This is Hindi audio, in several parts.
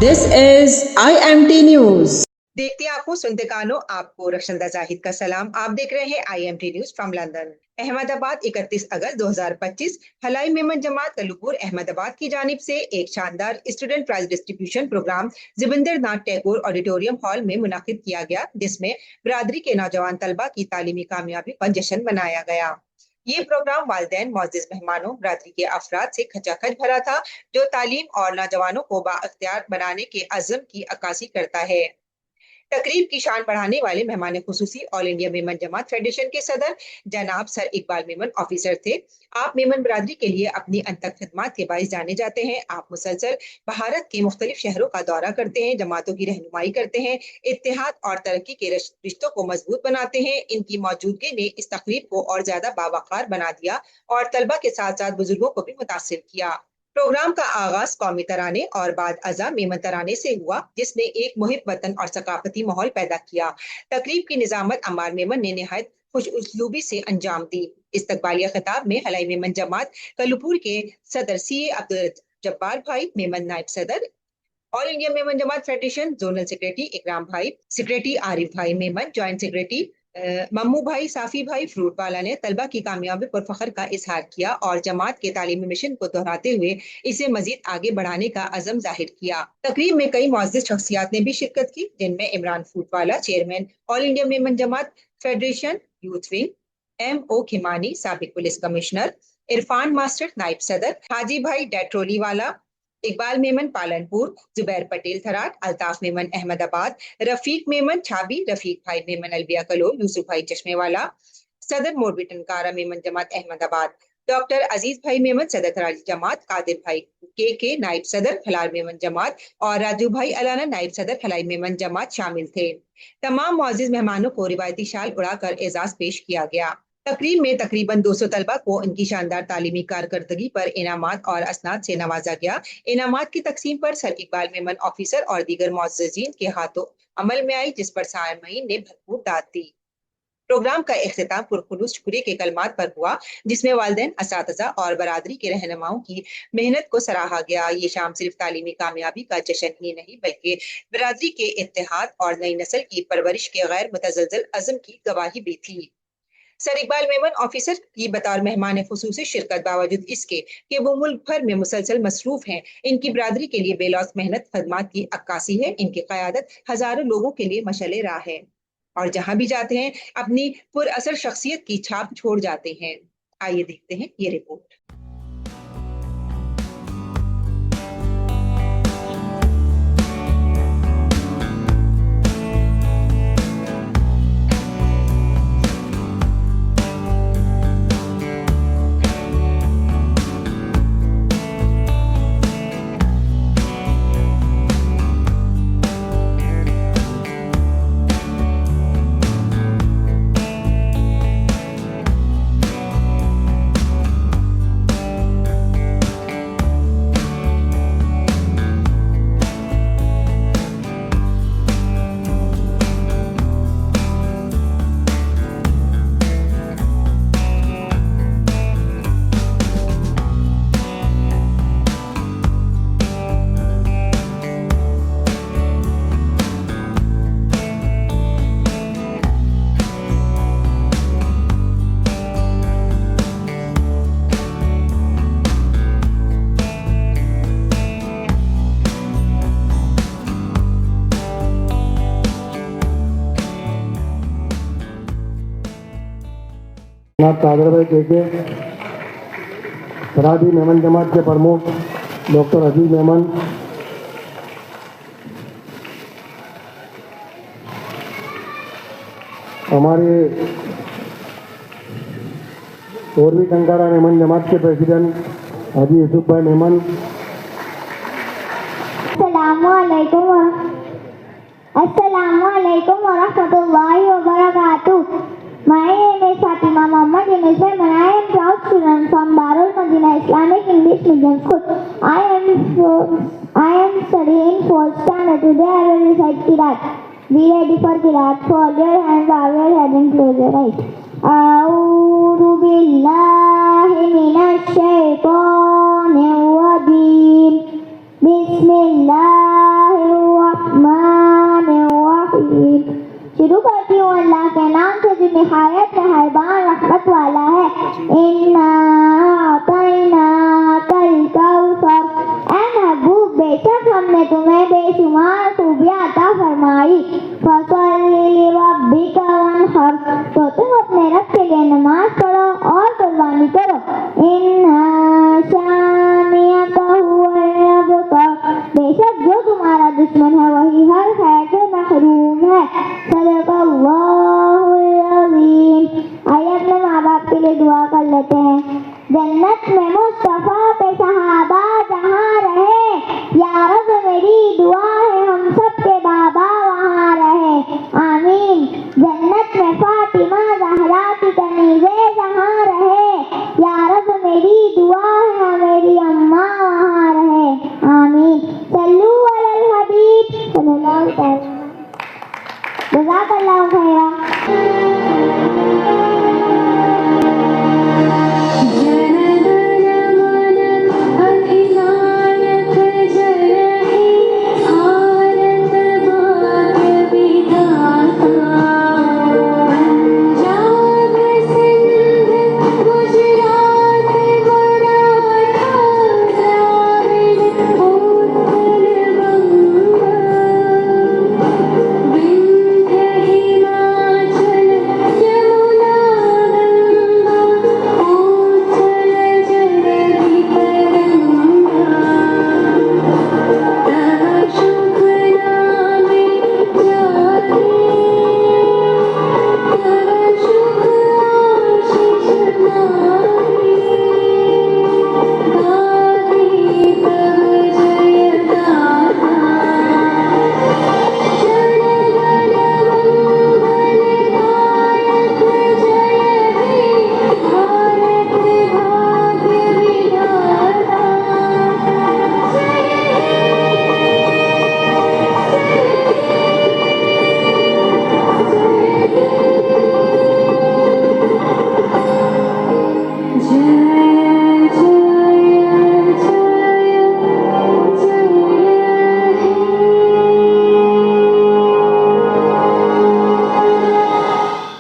This is IMT News. देखते आंखों सुनते कानों आपको रक्षंदा जाहिद का सलाम। आप देख रहे हैं IMT news from London. Ahmedabad 31 अगस्त 2025 हलाई मेमन जमात कलुपुर अहमदाबाद की जानिब से एक शानदार student prize distribution programme ज़िबिंदर Nath Tagore auditorium hall में मुनाकिद किया गया, जिसमें बिरादरी के नौजवान तलबा की तालीमी कामयाबी पर जश्न मनाया गया। ये प्रोग्राम वालिदैन, मोअज़्ज़िज़ मेहमानों, बिरादरी के अफराद से खचाखच भरा था, जो तालीम और नौजवानों को बाअख्तियार बनाने के अज़्म की अक्कासी करता है। तकरीब की शान बढ़ाने वाले मेहमान खुसूसी ऑल इंडिया मेमन जमात फेडरेशन के सदर जनाब सर इकबाल मेमन ऑफिसर थे। आप मेमन बिरादरी के लिए अपनी अनथक खिदमत के बाइस जाने जाते हैं। आप मुसलसल भारत के मुख्तलिफ शहरों का दौरा करते हैं, जमातों की रहनुमाई करते हैं, इत्तेहाद और तरक्की के रिश्तों को मजबूत बनाते हैं। इनकी मौजूदगी ने इस तकरीब को और ज्यादा बावकार बना दिया और तलबा के साथ साथ बुजुर्गों को भी मुतासिर किया। प्रोग्राम का आगाज कौमी तराने और बाद अज़ा मेमन तराने से हुआ, जिसने एक मुहिब वतन और सकाफती माहौल पैदा किया। तकरीब की निजामत अमार मेमन ने निहायत खुश उसलूबी से अंजाम दी। इस्तकबालिया खिताब में हलाई मेमन जमात कलुपुर के सदर CA अब्दुल जब्बार भाई मेमन, नायब सदर ऑल इंडिया मेमन जमात फेडरेशन जोनल सेक्रेटरी इकराम भाई, सेक्रेटरी आरिफ भाई मेमन, ज्वाइंट सेक्रेटरी मम्मू भाई, साफी भाई फ्रूट वाला ने तलबा की कामयाबी पर फख्र का इजहार किया और जमात के तालीमी मिशन को दोहराते हुए इसे मजीद आगे बढ़ाने का अज़म जाहिर किया। तकरीब में कई मुअज़्ज़िज़ शख्सियात ने भी शिरकत की, जिनमें इमरान फ्रूट वाला, चेयरमैन ऑल इंडिया मेमन जमात फेडरेशन यूथ विंग, MO खिमानी, साबिक पुलिस कमिश्नर, इरफान मास्टर नाइब सदर, हाजी भाई डेट्रोली वाला, इकबाल मेमन पालनपुर, जुबैर पटेल थराट, अल्ताफ मेमन अहमदाबाद, रफीक मेमन छाबी, रफीक भाई मेमन अलबिया कलोल, यूसुफ भाई चश्मेवाला, सदर मोरबी टनकारा मेमन जमात अहमदाबाद, डॉक्टर अजीज भाई मेमन सदर थराली जमात, कादिर भाई के नाइब सदर फलार मेमन जमात और राजू भाई अलाना नाइब सदर फलाई मेमन जमात शामिल थे। तमाम मुअज़्ज़िज़ मेहमानों को रिवायती शाल उड़ाकर एजाज पेश किया गया। तकरीब में तकरीबन 200 तलबा को इनकी शानदार तालीमी कारकर्दगी पर इनामात और असनाद से नवाजा गया। इनामात की तकसीम पर सर इकबाल मेमन ऑफिसर और दीगर मुअज़्ज़िज़ीन के हाथों अमल में आई, जिस पर सामईन ने भरपूर दाद दी। प्रोग्राम का इख्तिताम पुरखुलूस शुक्रिया के कलमात पर हुआ, जिसमें वालिदैन, असातिज़ा और बरादरी के रहनुमाओं की मेहनत को सराहा गया। ये शाम सिर्फ तालीमी कामयाबी का जश्न ही नहीं, बल्कि बरादरी के इत्तेहाद और नई नस्ल की परवरिश के गैर मुतज़लज़ल अज़्म की गवाही भी थी। सर इकबाल मेमन ऑफिसर की बतौर मेहमान खुसूसी शिरकत, बावजूद इसके कि वो मुल्क भर में मुसलसल मसरूफ हैं, इनकी बिरादरी के लिए बेलौस मेहनत खदमात की अक्कासी है। इनकी क़यादत हजारों लोगों के लिए मशअल राह है और जहां भी जाते हैं अपनी पुरअसर शख्सियत की छाप छोड़ जाते हैं। आइए देखते हैं ये रिपोर्ट। कादर भाई के फरादी मेमन जमात के प्रमुख डॉक्टर अजीज मेमन, हमारे और भी टंकारा मेमन जमात के प्रेसिडेंट हाजी यूसुफ भाई Memon. Assalamualaikum warahmatullahi wabarakatuh. My name is Fatima Muhammad Yunus and I am proud student from Darul Madina Islamic English Medium School. I am studying 4th standard. Today I will recite Qiraat. Be ready for Qiraat. Fold your hands, bow your head and close your eyes. A'udhu billahi minash shaitanir rajim. Bismillah. इन्ना अतैनाकल कौसर। ऐ महबूब, बेशक हमने तुम्हें बेशुमार खूबियाँ अता फरमाई। फसल्लि लिरब्बिका वन्हर, तो तुम अपने रब के लिए नमाज पढ़ो और कुर्बानी करो। इन्ना शानिअका हुवल अबतर, बेशक जो तुम्हारा दुश्मन है वही हर खैर से महरूम है। सदक़ल्लाहुल अज़ीम। आइए अपने माँ बाप के लिए दुआ कर लेते हैं। जन्नत में मुस्तफ़ा पे सहाबा जहाँ रहे, या रब मेरी दुआ है हम सब के बाबा वहाँ रहे, आमीन। जन्नत में फातिमा ज़हरा की कनीज़े जहाँ रहे, या रब मेरी दुआ है मेरी अम्मा वहाँ रहे, आमीन। सल्लू अलल हबीब सल्लल्लाहु अलैहि वसल्लम। जज़ाकल्लाहु खैरा।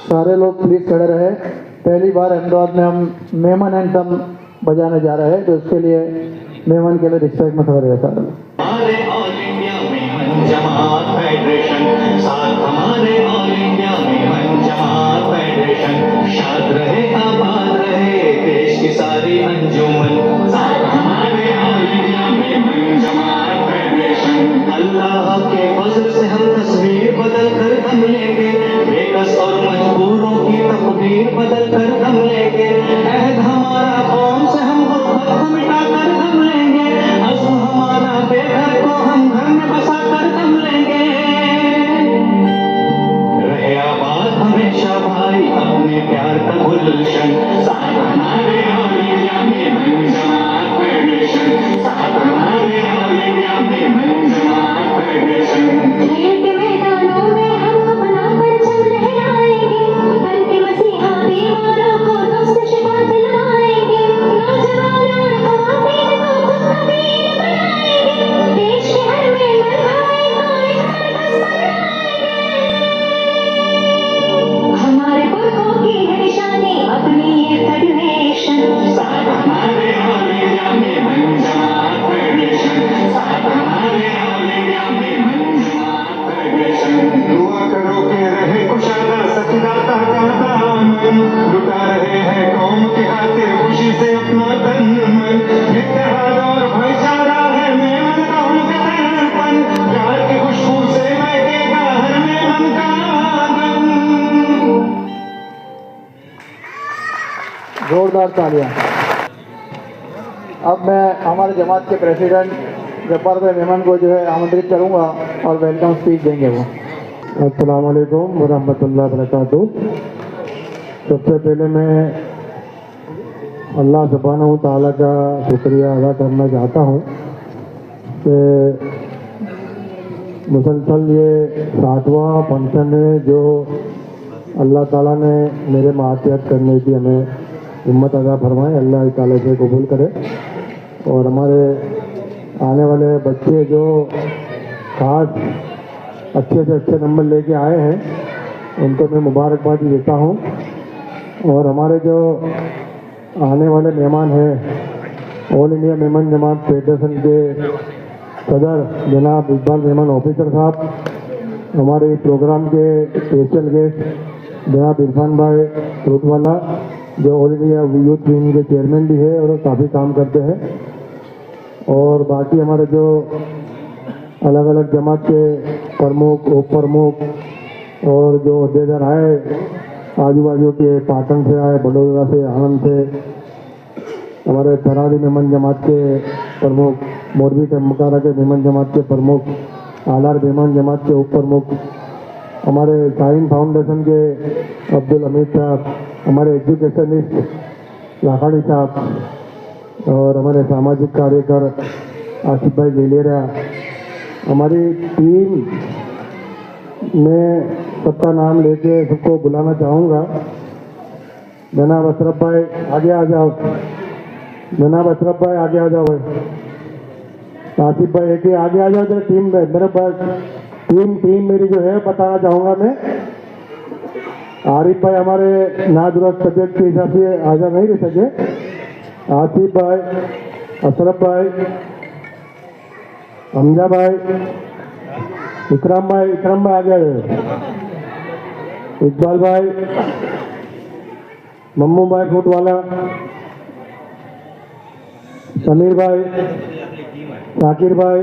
सारे लोग प्लीज खड़े रहे। पहली बार अहमदाबाद में हम मेमन एंथम बजाने जा रहे हैं, तो इसके लिए मेमन के लिए रिस्पेक्ट में खड़े रहे सारे लोग। हमारे ऑल इंडिया मेमन जमात फेडरेशन, साथ हमारे ऑल इंडिया मेमन जमात फेडरेशन, शाद रहे आबाद रहे देश की सारी अंजुमन, साथ हमारे ऑल इंडिया मेमन जमात फेडरेशन। अल्लाह के फजल से हम तस्वीर बदल कर दम लेंगे, बेकस और मजबूरों की तकदीर बदल कर दम लेंगे। अहद हमारा कौम से हम गुर्बत को मिटा कर दम लेंगे, अज़्म हमारा बेघर को हम घर में बसा कर दम लेंगे। रहे आबाद हमेशा भाई अपने प्यार का गुलशन, साथ हमारे ऑल इंडिया मेमन जमात फेडरेशन, साथ हमारे ऑल इंडिया मेमन जमात फेडरेशन। खेल के मैदानों में हम अपना परचम लहराएंगे, बनके मसीहा बीमारों को दोस्त शिफा दिलाएंगे, नौजवानों और ख़वातीन को खुद नबीर बनाएंगे, देश के हर मेमन भाई को एक मरकज़ बनाएंगे। हमारे पुरखों की है निशानी अपनी ये फेडरेशन, साथ हमारे ऑल इंडिया मेमन जमात फेडरेशन, साथ हमारे ऑल इंडिया मेमन जमात फेडरेशन। दुआ करो के रहे कुशादा सचदाता का दामन, लुटा रहे हैं कौम के खातिर खुशी से अपना तन मन, इत्तेहाद और भाईचारा है मेमन कौम का दर्पण, प्यार की खुशबू से महकेगा हर मेमन का आंगन। जोरदार तालियां। अब मैं हमारे जमात के प्रेसिडेंट जब्बार भाई मेमन को जो है आमंत्रित करूंगा और वेलकम स्पीच देंगे वो। अस्सलाम वालेकुम व रहमतुल्लाहि व बरकातुहू। सबसे पहले मैं अल्लाह सुब्हानहू तआला का शुक्रिया अदा करना चाहता हूँ कि मुसलसल ये 7वां फंक्शन है जो अल्लाह ताला ने मेरे मातहत करने की हमें हिम्मत अदा फरमाए, अल्लाह ताला से कबूल करे। और हमारे आने वाले बच्चे जो खास अच्छे से अच्छे नंबर लेके आए हैं उनको मैं मुबारकबाद देता हूँ। और हमारे जो आने वाले मेहमान हैं ऑल इंडिया मेमन जमात फेडरेशन के सदर जनाब इकबाल मेमन ऑफिसर साहब, हमारे इस प्रोग्राम के स्पेशल गेस्ट जनाब इरफान भाई फ्रूटवाला जो ऑल इंडिया यूथ विंग के चेयरमैन भी है और काफ़ी काम करते हैं, और बाकी हमारे जो अलग अलग जमात के प्रमुख उप प्रमुख और जो अहदेदार आए आजू बाजू के पाटन से आए, बड़ौदा से, आनंद से, हमारे थराली मेमन जमात के प्रमुख, मोरबी टमकारा के मेमन जमात के प्रमुख, आलार मेमन जमात के उप प्रमुख, हमारे साइन फाउंडेशन के अब्दुल हमीद साहब, हमारे एजुकेशनिस्ट लाखाड़ी साहब और हमारे सामाजिक कार्यकर आसिफ भाई गेलेरा, हमारी टीम में सबका नाम लेके सबको बुलाना चाहूँगा। जनाब अशरफ भाई आगे आ जाओ, जनाब अशरफ भाई आगे आ जाओ भाई, आसिफ भाई एक ही आगे आ जाओ। टीम में मेरे पास टीम मेरी जो है बताना चाहूँगा मैं। आरिफ भाई हमारे नादुरुस्त तबियत के हिसाब से आजा नहीं रह सके। आसिफ भाई, अशरफ भाई, हमजा भाई, इकराम भाई आ गया है, इकबाल भाई, मम्मू भाई फूटवाला, समीर भाई, शाकिर भाई,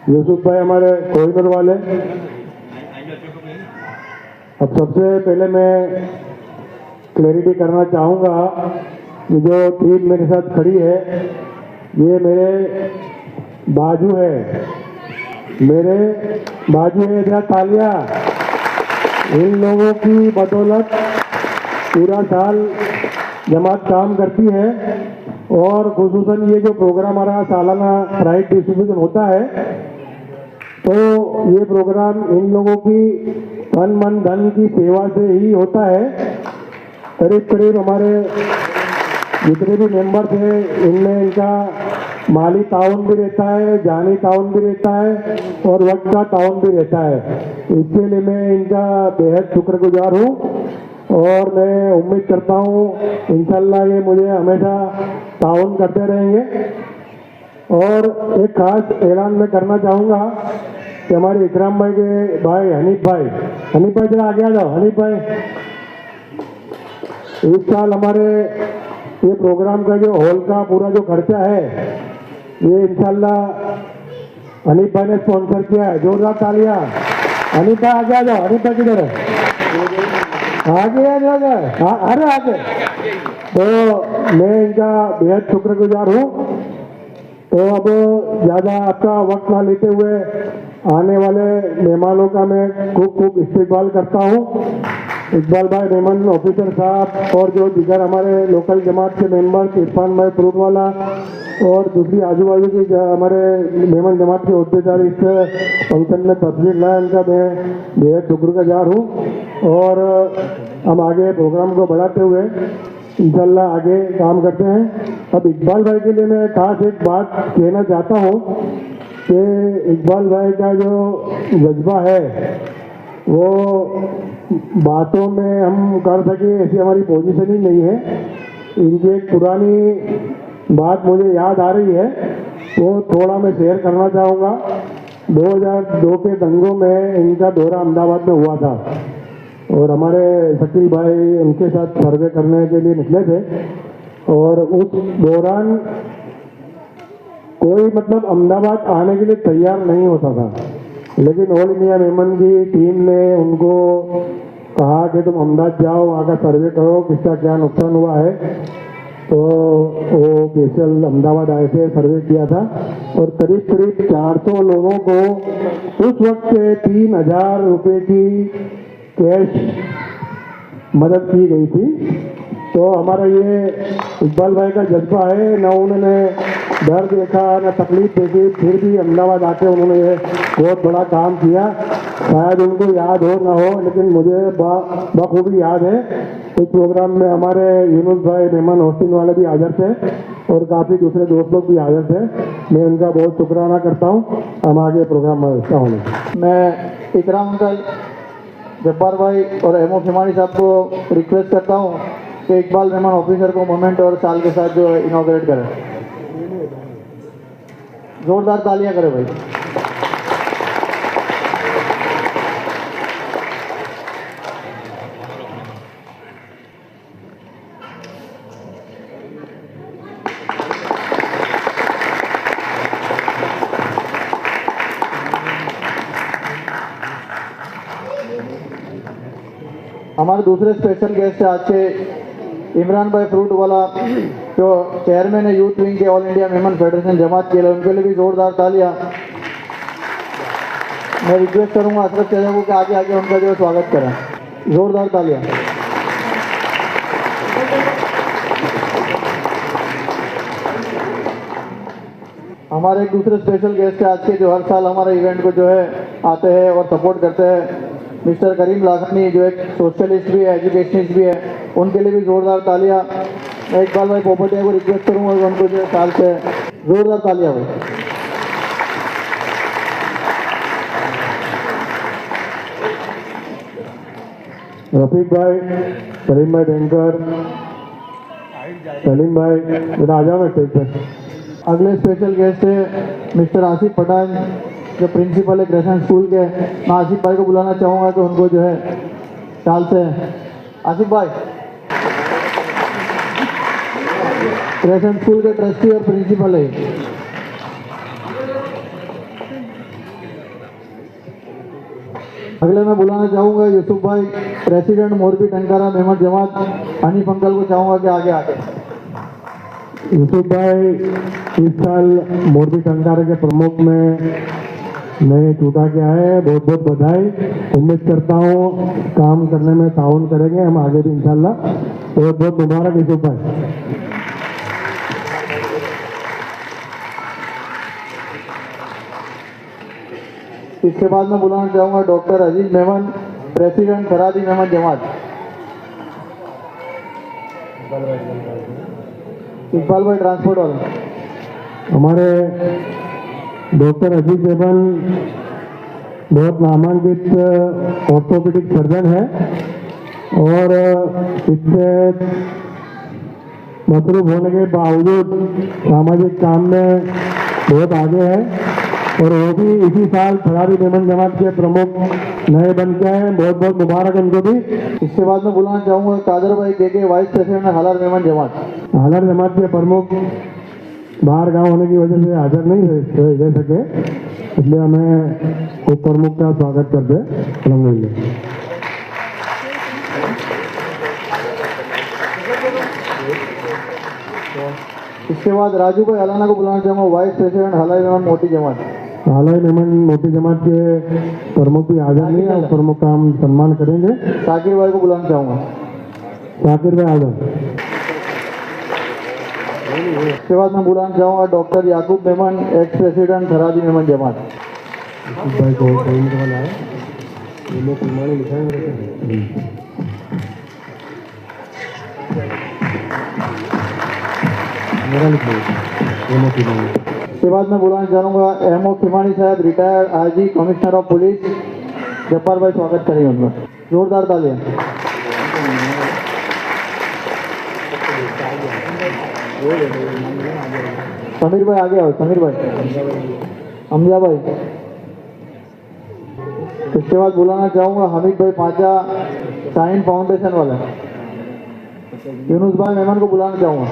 यूसुफ भाई हमारे कोहिनूर वाले। अब सबसे पहले मैं क्लैरिटी करना चाहूँगा कि जो टीम मेरे साथ खड़ी है ये मेरे बाजू है, जरा तालियां। इन लोगों की बदौलत पूरा साल जमात काम करती है, और खुसूसन ये जो प्रोग्राम हमारा सालाना प्राइज डिस्ट्रीब्यूशन होता है, तो ये प्रोग्राम इन लोगों की तन मन धन की सेवा से ही होता है। करीब हमारे जितने भी मेंबर्स हैं इनमें इनका माली ताउन भी रहता है, जानी ताउन भी रहता है और वक्त का ताउन भी रहता है। इसके लिए मैं इनका बेहद शुक्रगुजार हूँ, और मैं उम्मीद करता हूँ इंशाल्लाह ये मुझे हमेशा ताउन करते रहेंगे। और एक खास ऐलान मैं करना चाहूँगा कि हमारे इकराम भाई के भाई हनीफ भाई जरा आगे आ जाओ। हनीफ भाई, इस साल हमारे ये प्रोग्राम का जो हॉल का पूरा जो खर्चा है ये इंशाल्लाह हनीफ भाई ने स्पॉन्सर किया है। जोरदार तालियां। हनीफ भाई आगे आ जाओ। हनीफ भाई किधर है? आगे आ जाओ। अरे आगे। तो मैं इनका बेहद शुक्रगुजार हूँ। तो अब ज़्यादा आपका वक्त ना लेते हुए आने वाले मेहमानों का मैं खूब इस्तेकबाल करता हूँ। इकबाल भाई मेमन ऑफिसर साहब और जो दिगर हमारे लोकल जमात के मेंबर इरफान भाई फ्रूटवाला और दूसरी आजू बाजू की हमारे मेमन जमात के अहदेदार इस फंक्शन में तस्वीर लाए, उनका मैं बेहद शुक्रगुजार हूँ। और हम आगे प्रोग्राम को बढ़ाते हुए इंशाल्लाह आगे काम करते हैं। अब इकबाल भाई के लिए मैं खास एक बात कहना चाहता हूँ कि इकबाल भाई का जो जज्बा है वो बातों में हम कर सके ऐसी हमारी पोजीशन ही नहीं है। इनकी एक पुरानी बात मुझे याद आ रही है, वो थोड़ा मैं शेयर करना चाहूँगा। 2002 के दंगों में इनका दौरा अहमदाबाद में हुआ था और हमारे शकील भाई उनके साथ सर्वे करने के लिए निकले थे, और उस दौरान कोई मतलब अहमदाबाद आने के लिए तैयार नहीं होता था, लेकिन ऑल इंडिया मेमन की टीम ने उनको कहा कि तुम अहमदाबाद जाओ, वहाँ का सर्वे करो किसका क्या नुकसान हुआ है। तो वो स्पेशल अहमदाबाद आए थे, सर्वे किया था और करीब 400 लोगों को उस वक्त 3000 रुपये की कैश मदद की गई थी। तो हमारा ये इकबाल भाई का जज्बा है, न उन्होंने डर देखा न तकलीफ देखी, फिर भी अहमदाबाद आके उन्होंने ये बहुत बड़ा काम किया। शायद उनको याद हो ना हो, लेकिन मुझे बखूबी याद है। इस प्रोग्राम में हमारे यूनुस भाई मेहमान हॉस्टिंग वाले भी हाजिर थे और काफ़ी दूसरे दोस्त लोग भी हाजिर थे। मैं उनका बहुत शुक्राना करता हूँ। हम आगे प्रोग्राम में हिस्सा होने। मैं इकराम अंकल, जब्बार भाई और अहमद हिमानी साहब को रिक्वेस्ट करता हूँ कि इकबाल मेहमान ऑफिसर को मोमेंट और साल के साथ जो इनॉग्रेट करें। जोरदार तालियां करें भाई। हमारे दूसरे स्पेशल गेस्ट है आज के इमरान भाई फ्रूट वाला, जो चेयरमैन है यूथ विंग के ऑल इंडिया मेमन फेडरेशन जमात के लिए, उनके लिए भी जोरदार तालियां। मैं रिक्वेस्ट करूंगा अशरफ चचा को कि आगे आगे उनका जो स्वागत करें। जोरदार तालियां। हमारे एक दूसरे स्पेशल गेस्ट है आज के, जो हर साल हमारे इवेंट को जो है आते हैं और सपोर्ट करते हैं, मिस्टर करीम लाखनी, जो एक सोशलिस्ट भी है, एजुकेशनिस्ट भी है, उनके लिए भी जोरदार तालियां। मैं इकबाल भाई पोपटिया को रिक्वेस्ट करूंगा कि उनको जो साल से जोरदार तालियां भाई। रफीक भाई, करीम भाई बैंकर, सलीम भाई, बेटा आ जाओ मैं स्टेज पे। अगले स्पेशल गेस्ट है मिस्टर आसिफ पठान, जो प्रिंसिपल है क्रेसेंट स्कूल के। मैं आसिफ भाई को बुलाना चाहूँगा कि उनको जो है साल से, आसिफ भाई क्रेसेंट स्कूल के ट्रस्टी और प्रिंसिपल है। अगले मैं बुलाना चाहूँगा यूसुफ भाई, प्रेसिडेंट मोरबी टंकारा मेमन जमात। हनीफ अंकल को चाहूँगा कि आगे आके। यूसुफ भाई इस साल मोरबी टंकारा के प्रमुख में नए चुटा के आए हैं, बहुत बहुत बधाई। उम्मीद करता हूँ काम करने में ताउन करेंगे हम आगे भी इंशाल्लाह। बहुत बहुत मुबारक यूसुफ भाई। इसके बाद मैं बुलाना चाहूँगा डॉक्टर अजीज मेमन, प्रेसिडेंट फरादी मेमन जमात। इकबाल भाई ट्रांसपोर्ट वाला। हमारे डॉक्टर अजीज मेमन बहुत नामांकित ऑर्थोपेडिक सर्जन है और इससे मसरूफ होने के बावजूद सामाजिक काम में बहुत आगे है और वो भी इसी साल फरारी मेमन जमात के प्रमुख नए बन के हैं। बहुत बहुत मुबारक उनको भी। इसके बाद मैं बुलाना चाहूँगा कादर भाई के वाइस प्रेसिडेंट हालार मेमन जमात। हालार जमात के प्रमुख बाहर गांव होने की वजह से हाजिर नहीं रह सके, इसलिए हमें उप प्रमुख का स्वागत करते अलहमदुलिल्लाह। इसके बाद राजू भाई अलाना को बुलाना चाहूँगा, वाइस प्रेसिडेंट हलाई मेमन मोटी जमात। हालाई मेमन मोटी जमात के प्रमुख भी हाजिर नहीं है, प्रमुख का हम सम्मान करेंगे। साकिर भाई को बुलाना चाहूँगा। साकिर भाई आ जाओ। इसके बाद मैं बुलाना चाहूँगा डॉक्टर याकूब मेमन, एक्स प्रेसिडेंट फरादी मेमन जमात। भाई को वाला है, इसके बाद मैं बुलाना चाहूँगा एमओ खिमानी साहब, retired IG commissioner of police. Jabbar भाई स्वागत करेंगे उनका। जोरदार तालियां। समीर भाई आगे आओ, समीर भाई, हमजा भाई। इसके बाद बुलाना चाहूँगा हमीद भाई पांचा, साइन फाउंडेशन वाला। यूनुस भाई मेमन को बुलाना चाहूँगा।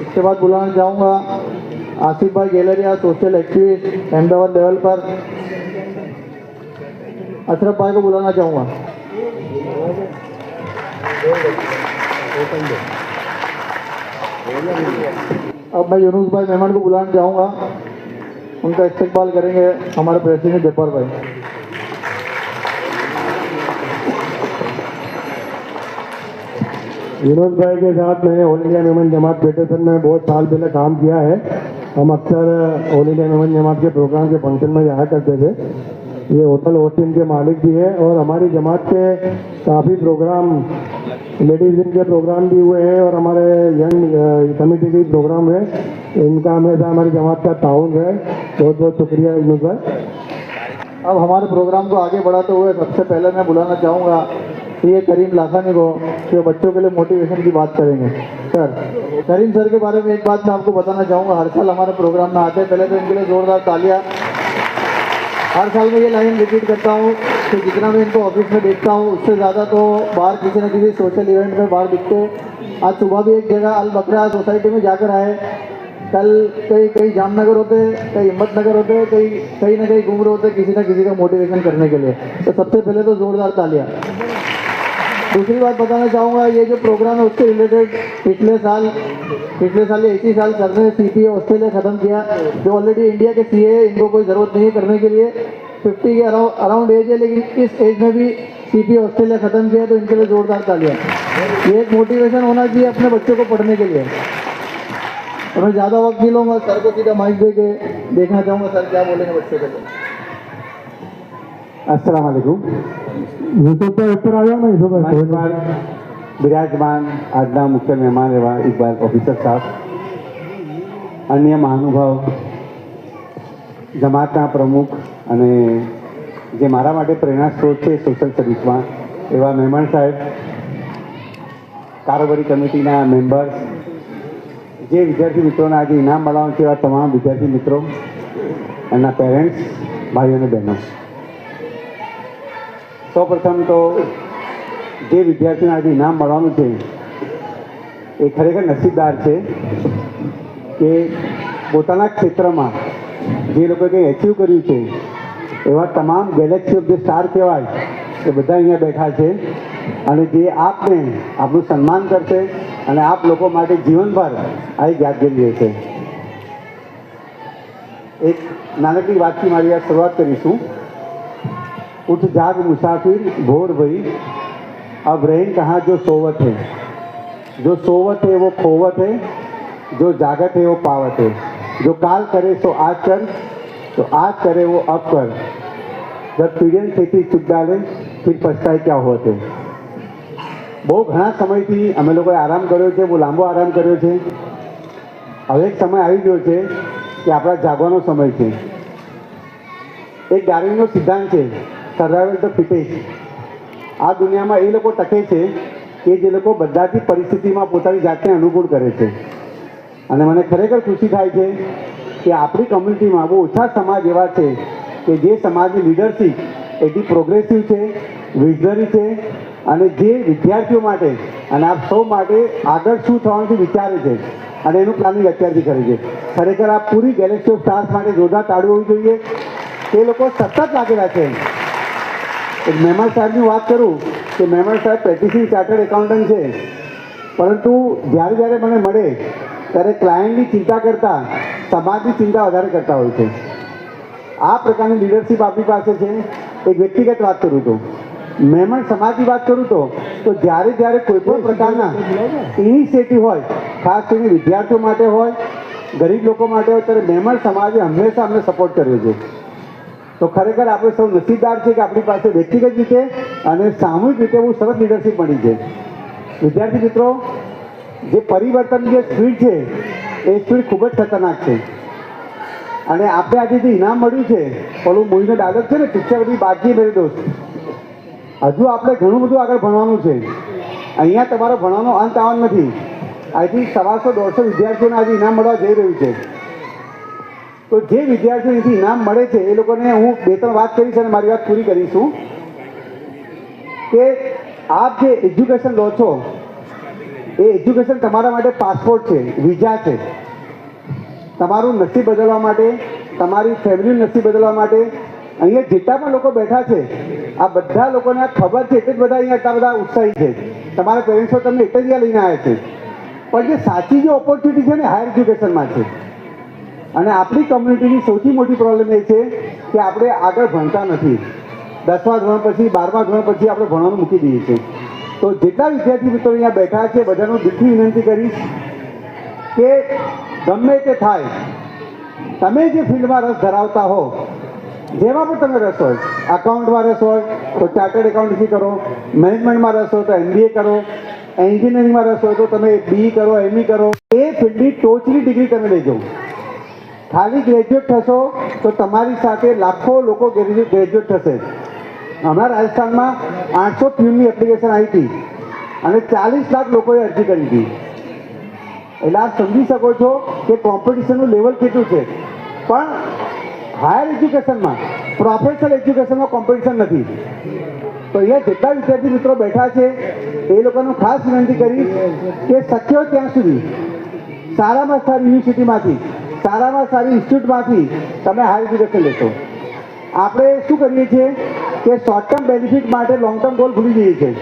इसके बाद बुलाना चाहूँगा आसिफ भाई Galleria, social activist Ahmedabad level पर। अशरफ भाई को बुलाना चाहूँगा। अब मैं यूनुस भाई मेमन को बुलाना चाहूँगा, उनका इस्तकबाल करेंगे हमारे प्रेसिडेंट जब्बार भाई। यूनुस भाई के साथ मैंने ऑल इंडिया मेमन जमात फेडरेशन में बहुत साल पहले काम किया है। हम अक्सर ऑल इंडिया मेमन जमात के प्रोग्राम के फंक्शन में जाया करते थे। ये होटल ओस्टिन के मालिक भी है और हमारी जमात के काफ़ी प्रोग्राम, लेडीज दिन के प्रोग्राम भी हुए हैं और हमारे यंग कमेटी के प्रोग्राम है। इनका हमेशा हमारी जमात का ताउन है। बहुत बहुत शुक्रिया यूनुस भाई। अब हमारे प्रोग्राम को आगे बढ़ाते हुए सबसे पहले मैं बुलाना चाहूँगा ये करीम लाखानी को, जो बच्चों के लिए मोटिवेशन की बात करेंगे। सर, करीम सर के बारे में एक बात मैं आपको बताना चाहूँगा, हर साल हमारे प्रोग्राम में आते हैं, पहले तो इनके लिए जोरदार तालियां। हर साल मैं ये लाइन रिपीट करता हूँ कि जितना मैं इनको ऑफिस में देखता हूँ उससे ज़्यादा तो बाहर किसी न किसी सोशल इवेंट में बाहर दिखते। आज सुबह भी एक जगह अल बकरा सोसाइटी में जाकर आए, कल कई जामनगर होते, कई हिम्मतनगर होते, कहीं ना कहीं घूम रहे होते किसी न किसी का मोटिवेशन करने के लिए। तो सबसे पहले तो जोरदार तालियां। दूसरी बात बताना चाहूँगा, ये जो प्रोग्राम है उससे रिलेटेड पिछले साल या इसी साल सर ने CPA ऑस्ट्रेलिया ख़त्म किया, जो ऑलरेडी इंडिया के CA है, इनको कोई ज़रूरत नहीं है करने के लिए, 50 के अराउंड एज है, लेकिन इस एज में भी CPA ऑस्ट्रेलिया ख़त्म किया, तो इनके लिए जोरदार तालियां। ये एक मोटिवेशन होना चाहिए अपने बच्चों को पढ़ने के लिए। और मैं ज़्यादा वक्त नहीं लूँगा, सर को सीधा माइक दे के देखना चाहूँगा सर क्या बोलेंगे बच्चों के लिए। अस्सलाम वालेकुम। ऊपर आ जाओ ना, બિરાજમાન આજના મુખ્ય મહેમાન એવા ઇકબાલ ઓફિસર સાહેબ, અન્ય મહાનુભાવ, જમાતના પ્રમુખ અને જે મારા માટે પ્રેરણા સ્ત્રોત છે સોશિયલ સર્વિસમાં એવા મહેમાન સાહેબ, કારોબારી કમિટીના મેમ્બર્સ, જે વિદ્યાર્થી મિત્રોને આજે ઇનામ મળવાનું છે એવા તમામ વિદ્યાર્થી મિત્રો, એમના પેરેન્ટ્સ, ભાઈઓ અને બહેનો, સૌપ્રથમ તો જે વિદ્યાર્થીને આજે ઇનામ મળવાનું છે એ ખરેખર નસીબદાર છે કે પોતાના ક્ષેત્રમાં જે લોકોએ કંઈ એચીવ કર્યું છે એવા તમામ ગેલેક્સી ઓફ જે સ્ટાર કહેવાય એ બધા અહીંયા બેઠા છે અને જે આપને આપણું સન્માન કરશે અને આપ લોકો માટે જીવનભર આ એક યાદગીરી રહેશે। એક નાનકડી વાતથી મારી આ શરૂઆત કરીશું। उठ जाग मुसाफिर भोर भई, अब रहें कहाँ जो सोवत है, जो सोवत है वो खोवत है, जो जागत है वो पावत है, जो काल करे सो आज कर, तो आज करे वो अब कर, जब पीड़न थी चुप डाले फिर पछताए क्या होते। बहु घना समयथी अमे लोकोए आराम कर्यो छे, बहु लांबो आराम कर्यो छे। हवे एक समय आवी गयो छे कि आपणा जागવાનો समय छे। एक डार्विनનો सिद्धांत छे, સર્વાઈવલ ધ ફિટેસ્ટ। આ દુનિયામાં એ લોકો ટકે છે કે જે લોકો બધાથી પરિસ્થિતિમાં પોતાની જાતને અનુકૂળ કરે છે। અને મને ખરેખર ખુશી થાય છે કે આપણી કમ્યુનિટીમાં બહુ ઓછા સમાજ એવા છે કે જે સમાજની લીડરશીપ એટલી પ્રોગ્રેસિવ છે, વિઝનરી છે અને જે વિદ્યાર્થીઓ માટે અને આપ સૌ માટે આગળ શું થવાનું છે વિચારે છે અને એનું પ્લાનિંગ અત્યારથી કરે છે। ખરેખર આ પૂરી ગેલેક્સી ઓફ સ્ટાર્સ માટે જોરદાર તાળીઓ હોવી જોઈએ। તે લોકો સતત લાગેલા છે। એક મહેમાન સાહેબની વાત કરું કે મહેમાન સાહેબ પ્રેક્ટિસિંગ ચાર્ટર્ડ એકાઉન્ટન્ટ છે, પરંતુ જ્યારે જ્યારે મને મળે ત્યારે ક્લાયન્ટની ચિંતા કરતાં સમાજની ચિંતા વધારે કરતા હોય છે। આ પ્રકારની લીડરશીપ આપણી પાસે છે। એક વ્યક્તિગત વાત કરું તો મહેમાન સમાજની વાત કરું તો જ્યારે જ્યારે કોઈ પણ પ્રકારના ઇનિશિયેટિવ હોય, ખાસ કરીને વિદ્યાર્થીઓ માટે હોય, ગરીબ લોકો માટે હોય, ત્યારે મહેમાન સમાજે હંમેશા અમને સપોર્ટ કર્યો છે। તો ખરેખર આપણે સૌ નસીબદાર છે કે આપણી પાસે વ્યક્તિગત રીતે અને સામૂહિક રીતે બહુ સરસ લીડરશીપ મળી છે। વિદ્યાર્થી મિત્રો, જે પરિવર્તનની જે સ્પીડ છે એ સ્પીડ ખૂબ જ ખતરનાક છે। અને આપણે આજે જે ઇનામ મળ્યું છે, પેલું મૂવીનો ડાયલોગ છે ને, પિક્ચર બધી બાકી મેરે દોસ્ત, હજુ આપણે ઘણું બધું આગળ ભણવાનું છે। અહીંયા તમારો ભણવાનો અંત આવવાનો નથી। આઈ થિંક 150-150 વિદ્યાર્થીઓને આજે ઇનામ મળવા જઈ રહ્યું છે। તો જે વિદ્યાર્થીઓથી ઇનામ મળે છે એ લોકોને હું 2-3 વાત કરીશ અને મારી વાત પૂરી કરીશું કે આપ જે એજ્યુકેશન લો છો એ એજ્યુકેશન તમારા માટે પાસપોર્ટ છે, વિઝા છે। તમારું નસીબ બદલવા માટે, તમારી ફેમિલીનું નસીબ બદલવા માટે અહીંયા જેટલા પણ લોકો બેઠા છે આ બધા લોકોને આ ખબર છે એટલે જ બધા અહીંયા એટલા બધા ઉત્સાહી છે। તમારા પેરેન્ટ્સો તમને એટલે જ લઈને આવ્યા છે। પણ જે સાચી જે ઓપોર્ચ્યુનિટી છે ને હાયર એજ્યુકેશનમાં છે। અને આપણી કમ્યુનિટીની સૌથી મોટી પ્રોબ્લેમ એ છે કે આપણે આગળ ભણતા નથી। 10મા ધોરણ પછી, 12મા ધોરણ પછી આપણે ભણવાનું મૂકી દઈએ છીએ। તો જેટલા વિદ્યાર્થી મિત્રો અહીંયા બેઠા છે બધાનું દિલથી વિનંતી કરીશ કે ગમે તે થાય, તમે જે ફિલ્ડમાં રસ ધરાવતા હો, જેમાં પણ તમે રસ હોય, અકાઉન્ટમાં રસ હોય તો ચાર્ટર્ડ એકાઉન્ટન્સી કરો, મેનેજમેન્ટમાં રસ હોય તો MBA કરો, એન્જિનિયરિંગમાં રસ હોય તો તમે BE કરો, ME કરો, એ ફિલ્ડની ટોચની ડિગ્રી તમે લઈ જાઓ। ખાલી ગ્રેજ્યુએટ થશો તો તમારી સાથે લાખો લોકો ગ્રેજ્યુએટ થશે. હમણાં રાજસ્થાનમાં 800 પ્યુનની એપ્લિકેશન આવી હતી અને 40 લાખ લોકોએ અરજી કરી હતી. એટલે આપ સમજી શકો છો કે કોમ્પિટિશનનું લેવલ કેટલું છે. પણ હાયર એજ્યુકેશનમાં, પ્રોફેશનલ એજ્યુકેશનમાં કોમ્પિટિશન નથી. તો અહીંયા જેટલા વિદ્યાર્થી મિત્રો બેઠા છે એ લોકોનું ખાસ વિનંતી કરીશ કે શક્ય હોય ત્યાં સુધી સારામાં સારી યુનિવર્સિટીમાંથી, સારામાં સારી ઇન્સ્ટિટ્યૂટમાંથી તમે હાયર એજ્યુકેશન લેશો. આપણે શું કરીએ છીએ કે શોર્ટ ટર્મ બેનિફિટ માટે લોંગ ટર્મ ગોલ ભૂલી જઈએ છીએ.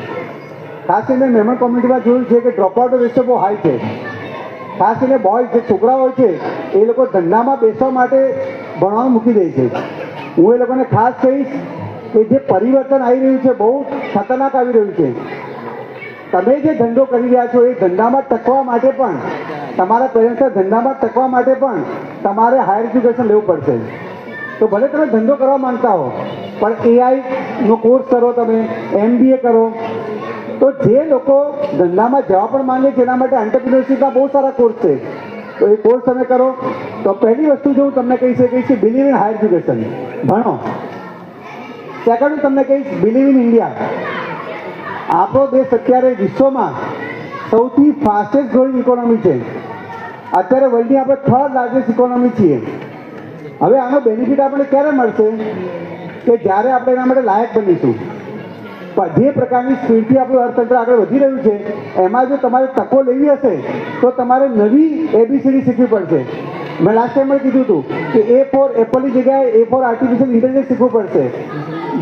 ખાસ કરીને મહેમાન કોમ્યુનિટીમાં જોયું છે કે ડ્રોપઆઉટ રેશિયો બહુ હાઈ છે. ખાસ કરીને બોયઝ જે છોકરાઓ હોય છે એ લોકો ધંધામાં બેસવા માટે ભણવાનું મૂકી દે છે. હું એ લોકોને ખાસ કહીશ કે જે પરિવર્તન આવી રહ્યું છે બહુ ખતરનાક આવી રહ્યું છે. તમે જે ધંધો કરી રહ્યા છો એ ધંધામાં ટકવા માટે પણ, તમારા પેરેન્ટ્સના ધંધામાં ટકવા માટે પણ તમારે હાયર એજ્યુકેશન લેવું પડશે. તો ભલે તમે ધંધો કરવા માંગતા હો પણ એઆઈનો કોર્સ કરો, તમે MBA કરો. તો જે લોકો ધંધામાં જવા પણ માંગે છે એના માટે એન્ટરપ્રિન્યોરશિપના બહુ સારા કોર્સ છે. તો એ કોર્સ તમે કરો. તો પહેલી વસ્તુ જો હું તમને કહીશ કે બિલીવ ઇન હાયર એજ્યુકેશન, ભણો. સેકન્ડ હું તમને કહીશ બિલીવ ઇન ઇન્ડિયા. આપણો દેશ અત્યારે વિશ્વમાં સૌથી ફાસ્ટેસ્ટ ગ્રોઈંગ ઇકોનોમી છે. અત્યારે વર્લ્ડની આપણે 3rd લાર્જેસ્ટ ઇકોનોમી છીએ. હવે આનો બેનિફિટ આપણે ક્યારે મળશે કે જ્યારે આપણે એના માટે લાયક બનીશું. જે પ્રકારની સ્પીડથી આપણું અર્થતંત્ર આગળ વધી રહ્યું છે એમાં જો તમારે તકો લેવી હશે તો તમારે નવી ABCD શીખવી પડશે. મેં લાસ્ટ ટાઈમ કીધું હતું કે A ફોર એપલની જગ્યાએ A ફોર આર્ટિફિશિયલ ઇન્ટેલિજન્સ શીખવું પડશે.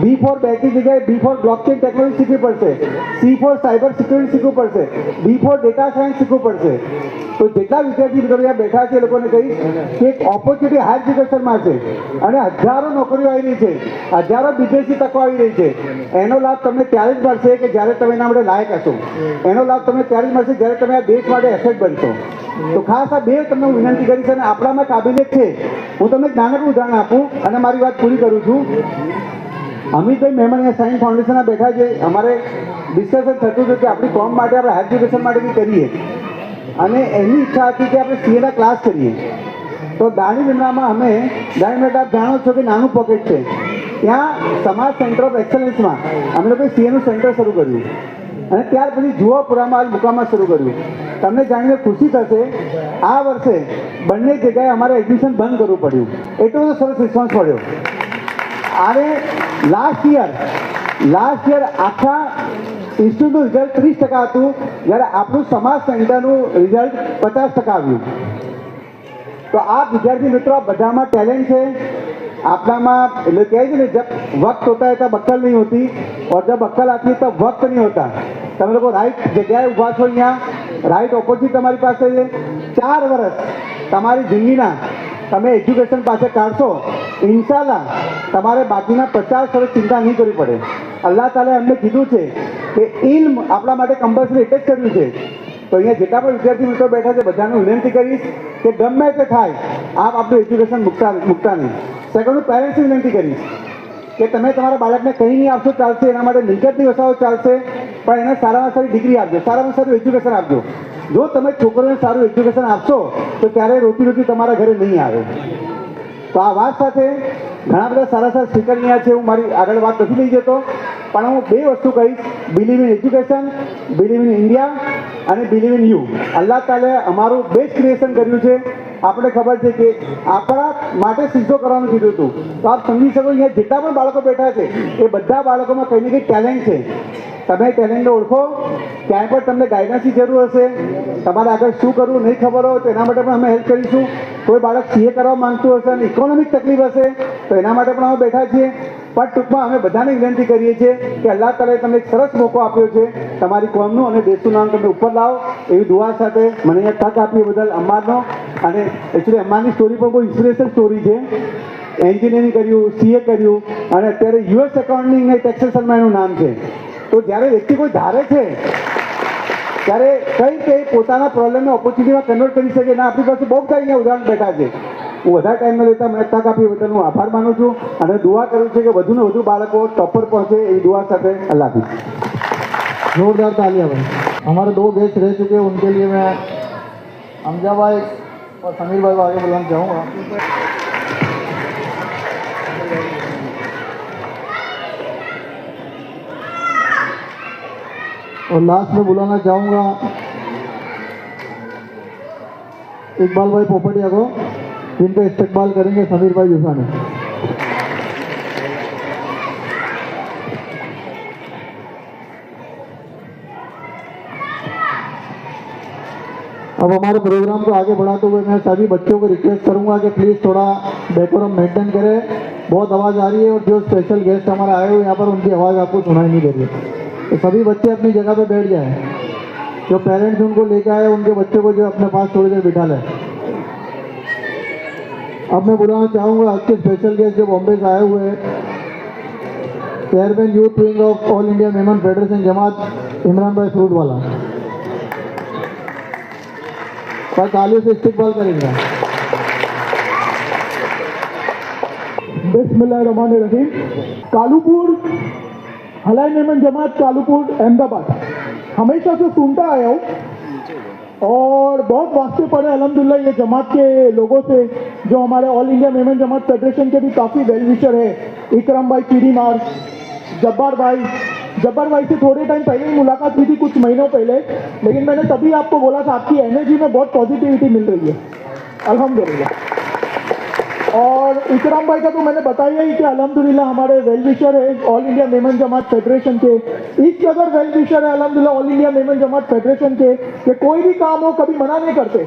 B ફોર બેટની જગ્યાએ B ફોર બ્લોકચેન ટેકનોલોજી શીખવી પડશે. C ફોર સાયબર સિક્યુરિટી શીખવું પડશે. D ફોર ડેટા સાયન્સ શીખવું પડશે. તો જેટલા વિદ્યાર્થી મિત્રો અહીંયા બેઠા છે એ લોકોને કહીશ કે એક ઓપોર્ચ્યુનિટી હાયર એજ્યુકેશનમાં છે અને હજારો નોકરીઓ આવી રહી છે, હજારો વિદેશી તકો આવી રહી છે. એનો લાભ તમને ત્યારે જ મળશે કે જ્યારે તમે એના માટે લાયક હશો. એનો લાભ તમને ત્યારે જ મળશે જ્યારે તમે આ દેશ માટે એસેટ બનશો. તો ખાસ આ બે તમને હું વિનંતી કરીશ અને આપણામાં કાબિલિયત છે. હું તમને એક નાનકડું ઉદાહરણ આપું અને મારી વાત પૂરી કરું છું. અમિતભાઈ મહેમાન અહીંયા સાયન્સ ફાઉન્ડેશનના બેઠા છે. અમારે ડિસ્કશન થતું હતું કે આપણી કોમ માટે આપણે હાયર એજ્યુકેશન માટે બી કરીએ અને એની ઈચ્છા હતી કે આપણે CA ના ક્લાસ કરીએ. તો દાણી લીમડામાં અમે આપ જાણો છો કે નાનું પોકેટ છે, ત્યાં સમાજ સેન્ટર ઓફ એક્સલન્સમાં અમે લોકોએ CA નું સેન્ટર શરૂ કર્યું અને ત્યાર પછી જુવાપુરામાં મુકામમાં શરૂ કર્યું. તમને જાણીને ખુશી થશે આ વર્ષે બંને જગ્યાએ અમારે એડમિશન બંધ કરવું પડ્યું. એટલો બધો સરસ રિસ્પોન્સ મળ્યો. અને લાસ્ટ યર આખા ઇન્સ્ટિટ્યૂટનું રિઝલ્ટ 30% હતું, જ્યારે આપણું સમાજ સેન્ટરનું રિઝલ્ટ 50% આવ્યું. તો આ વિદ્યાર્થી મિત્રો બધામાં ટેલેન્ટ છે આપણામાં. એટલે કહે છે ને જબ વક્ત હોતા है तब अक्ल नहीं होती और जब अक्ल आती है तब वक्त नहीं होता. તમે લોકો રાઈટ જગ્યાએ ઊભા છો, અહીંયા રાઈટ ઓપોર્ચ્યુનિટી તમારી પાસે છે. 4 વર્ષ તમારી જિંદગીના તમે એજ્યુકેશન પાસે કાઢશો, ઇન્શાલ્લાહ તમારે બાકીના 50 વર્ષ ચિંતા નહીં કરવી પડે. અલ્લાહ તાલા એમને કીધું છે કે ઇલ્મ આપણા માટે કમ્પલસરી એટલે જ કર્યું છે. તો અહીંયા જેટલા પણ વિદ્યાર્થી મિત્રો બેઠા છે બધાને વિનંતી કરીશ કે ગમે તે થાય આપ આપણું એજ્યુકેશન મૂકતા નહીં. સેકન્ડ હું પેરેન્ટ્સને વિનંતી કરીશ કે તમે તમારા બાળકને કંઈ નહીં આપશો ચાલશે, એના માટે મિલકતની વસાવો ચાલશે, પણ એને સારામાં સારી ડિગ્રી આપજો, સારામાં સારું એજ્યુકેશન આપજો. જો તમે છોકરોને સારું એજ્યુકેશન આપશો તો ક્યારેય રોટી તમારા ઘરે નહીં આવે. તો આ વાત સાથે ઘણા બધા સારા સ્પીકર અહીંયા છે. હું મારી આગળ વાત નથી લઈ જતો, પણ હું 2 વસ્તુ કહીશ: believe in education, believe in India અને બિલીવ ઇન યુ. અલ્લાહ તાલે અમારું બેસ્ટ ક્રિએશન કર્યું છે. આપણે ખબર છે કે આપણા માટે સિદ્ધો કરવાનું કીધું હતું. તો આપ સમજી શકો અહીંયા જેટલા પણ બાળકો બેઠા છે એ બધા બાળકોમાં કંઈ ને કંઈ ટેલેન્ટ છે. તમે ટેલેન્ટને ઓળખો. ક્યાંય પણ તમને ગાઈડન્સની જરૂર હશે, તમારે આગળ શું કરવું નહીં ખબર હોય તો એના માટે પણ અમે હેલ્પ કરીશું. કોઈ બાળક CA કરવા માંગતું હશે અને ઇકોનોમિક તકલીફ હશે તો એના માટે પણ અમે બેઠા છીએ. પણ ટૂંકમાં અમે બધાને વિનંતી કરીએ છીએ કે અલ્લાહ તાલાએ તમને એક સરસ મોકો આપ્યો છે તમારી કોમનું અને દેશનું નામ તમે ઉપર લાવો એવી દુઆ સાથે મને અહીંયા તક આપી એ બદલ અમ્માનો. અને એકચ્યુઅલી અમ્માની સ્ટોરી પણ બહુ ઇન્સ્પિરેશન સ્ટોરી છે. એન્જિનિયરિંગ કર્યું, CA કર્યું અને અત્યારે US એકાઉન્ટિંગ અને ટેક્સેશનમાં એનું નામ છે. તો જ્યારે વ્યક્તિ કોઈ ધારે છે ત્યારે કઈ રીતે પોતાના પ્રોબ્લેમને ઓપોર્ચ્યુનિટીમાં કન્વર્ટ કરી શકે. એના આપણી પાસે બહુ બધા અહીંયા ઉદાહરણ બેઠા છે. હું વધારે ટાઈમ ન લેતા મને તક આપી બદલ હું આભાર માનું છું અને દુઆ કરું છું કે વધુને વધુ બાળકો ટોપર પહોંચે એવી દુઆ સાથે અલ્લાહ હાફિઝ. जोरदार तालियां भाई. हमारे 2 गेस्ट रह चुके हैं, उनके लिए मैं हमजा भाई और समीर भाई को आगे बुलाना चाहूँगा। और लास्ट में बुलाना चाहूँगा इकबाल भाई पोपटिया को, जिनका इस्तेकबाल करेंगे समीर भाई जुसानी। अब हमारे प्रोग्राम को आगे बढ़ाते हुए मैं सभी बच्चों को रिक्वेस्ट करूंगा कि प्लीज़ थोड़ा डेकोरम मेंटेन करें। बहुत आवाज़ आ रही है और जो स्पेशल गेस्ट हमारे आए हुए यहाँ पर उनकी आवाज़ आपको सुनाई नहीं दे रही है, तो सभी बच्चे अपनी जगह पे बैठ जाएं। जो पेरेंट्स उनको लेके आए उनके बच्चों को जो अपने पास थोड़ी देर बिठा लें। अब मैं बुलाना चाहूँगा आज के स्पेशल गेस्ट जो बॉम्बे से आए हुए हैं, chairman youth wing of all India Memon federation Jamaat Imran भाई फ्रूट वाला पर तालियों से इस्तेकबाल करेंगे। बिस्मिल्लाहिर्रहमानिर्रहीम। कालूपुर हलाई मेमन जमात कालूपुर अहमदाबाद हमेशा से सुनता आया हूँ और बहुत वास्ते पड़े अल्हम्दुलिल्लाह ये जमात के लोगों से, जो हमारे ऑल इंडिया मेमन जमात फेडरेशन के भी काफ़ी वेल विशर है। इकराम भाई कीरीमार, जब्बार भाई से थोड़े टाइम पहले ही मुलाकात हुई थी, कुछ महीनों पहले, लेकिन मैंने तभी आपको बोला था आपकी एनर्जी में बहुत पॉजिटिविटी मिल रही है अल्हम्दुलिल्लाह। और इकराम भाई का तो मैंने बताया ही कि अल्हम्दुलिल्लाह हमारे वेल विशर है ऑल इंडिया मेमन जमात फेडरेशन के। इस कदर वेल विशर है अल्हम्दुलिल्लाह ऑल इंडिया मेमन जमात फेडरेशन के कि कोई भी काम हो कभी मना नहीं करते।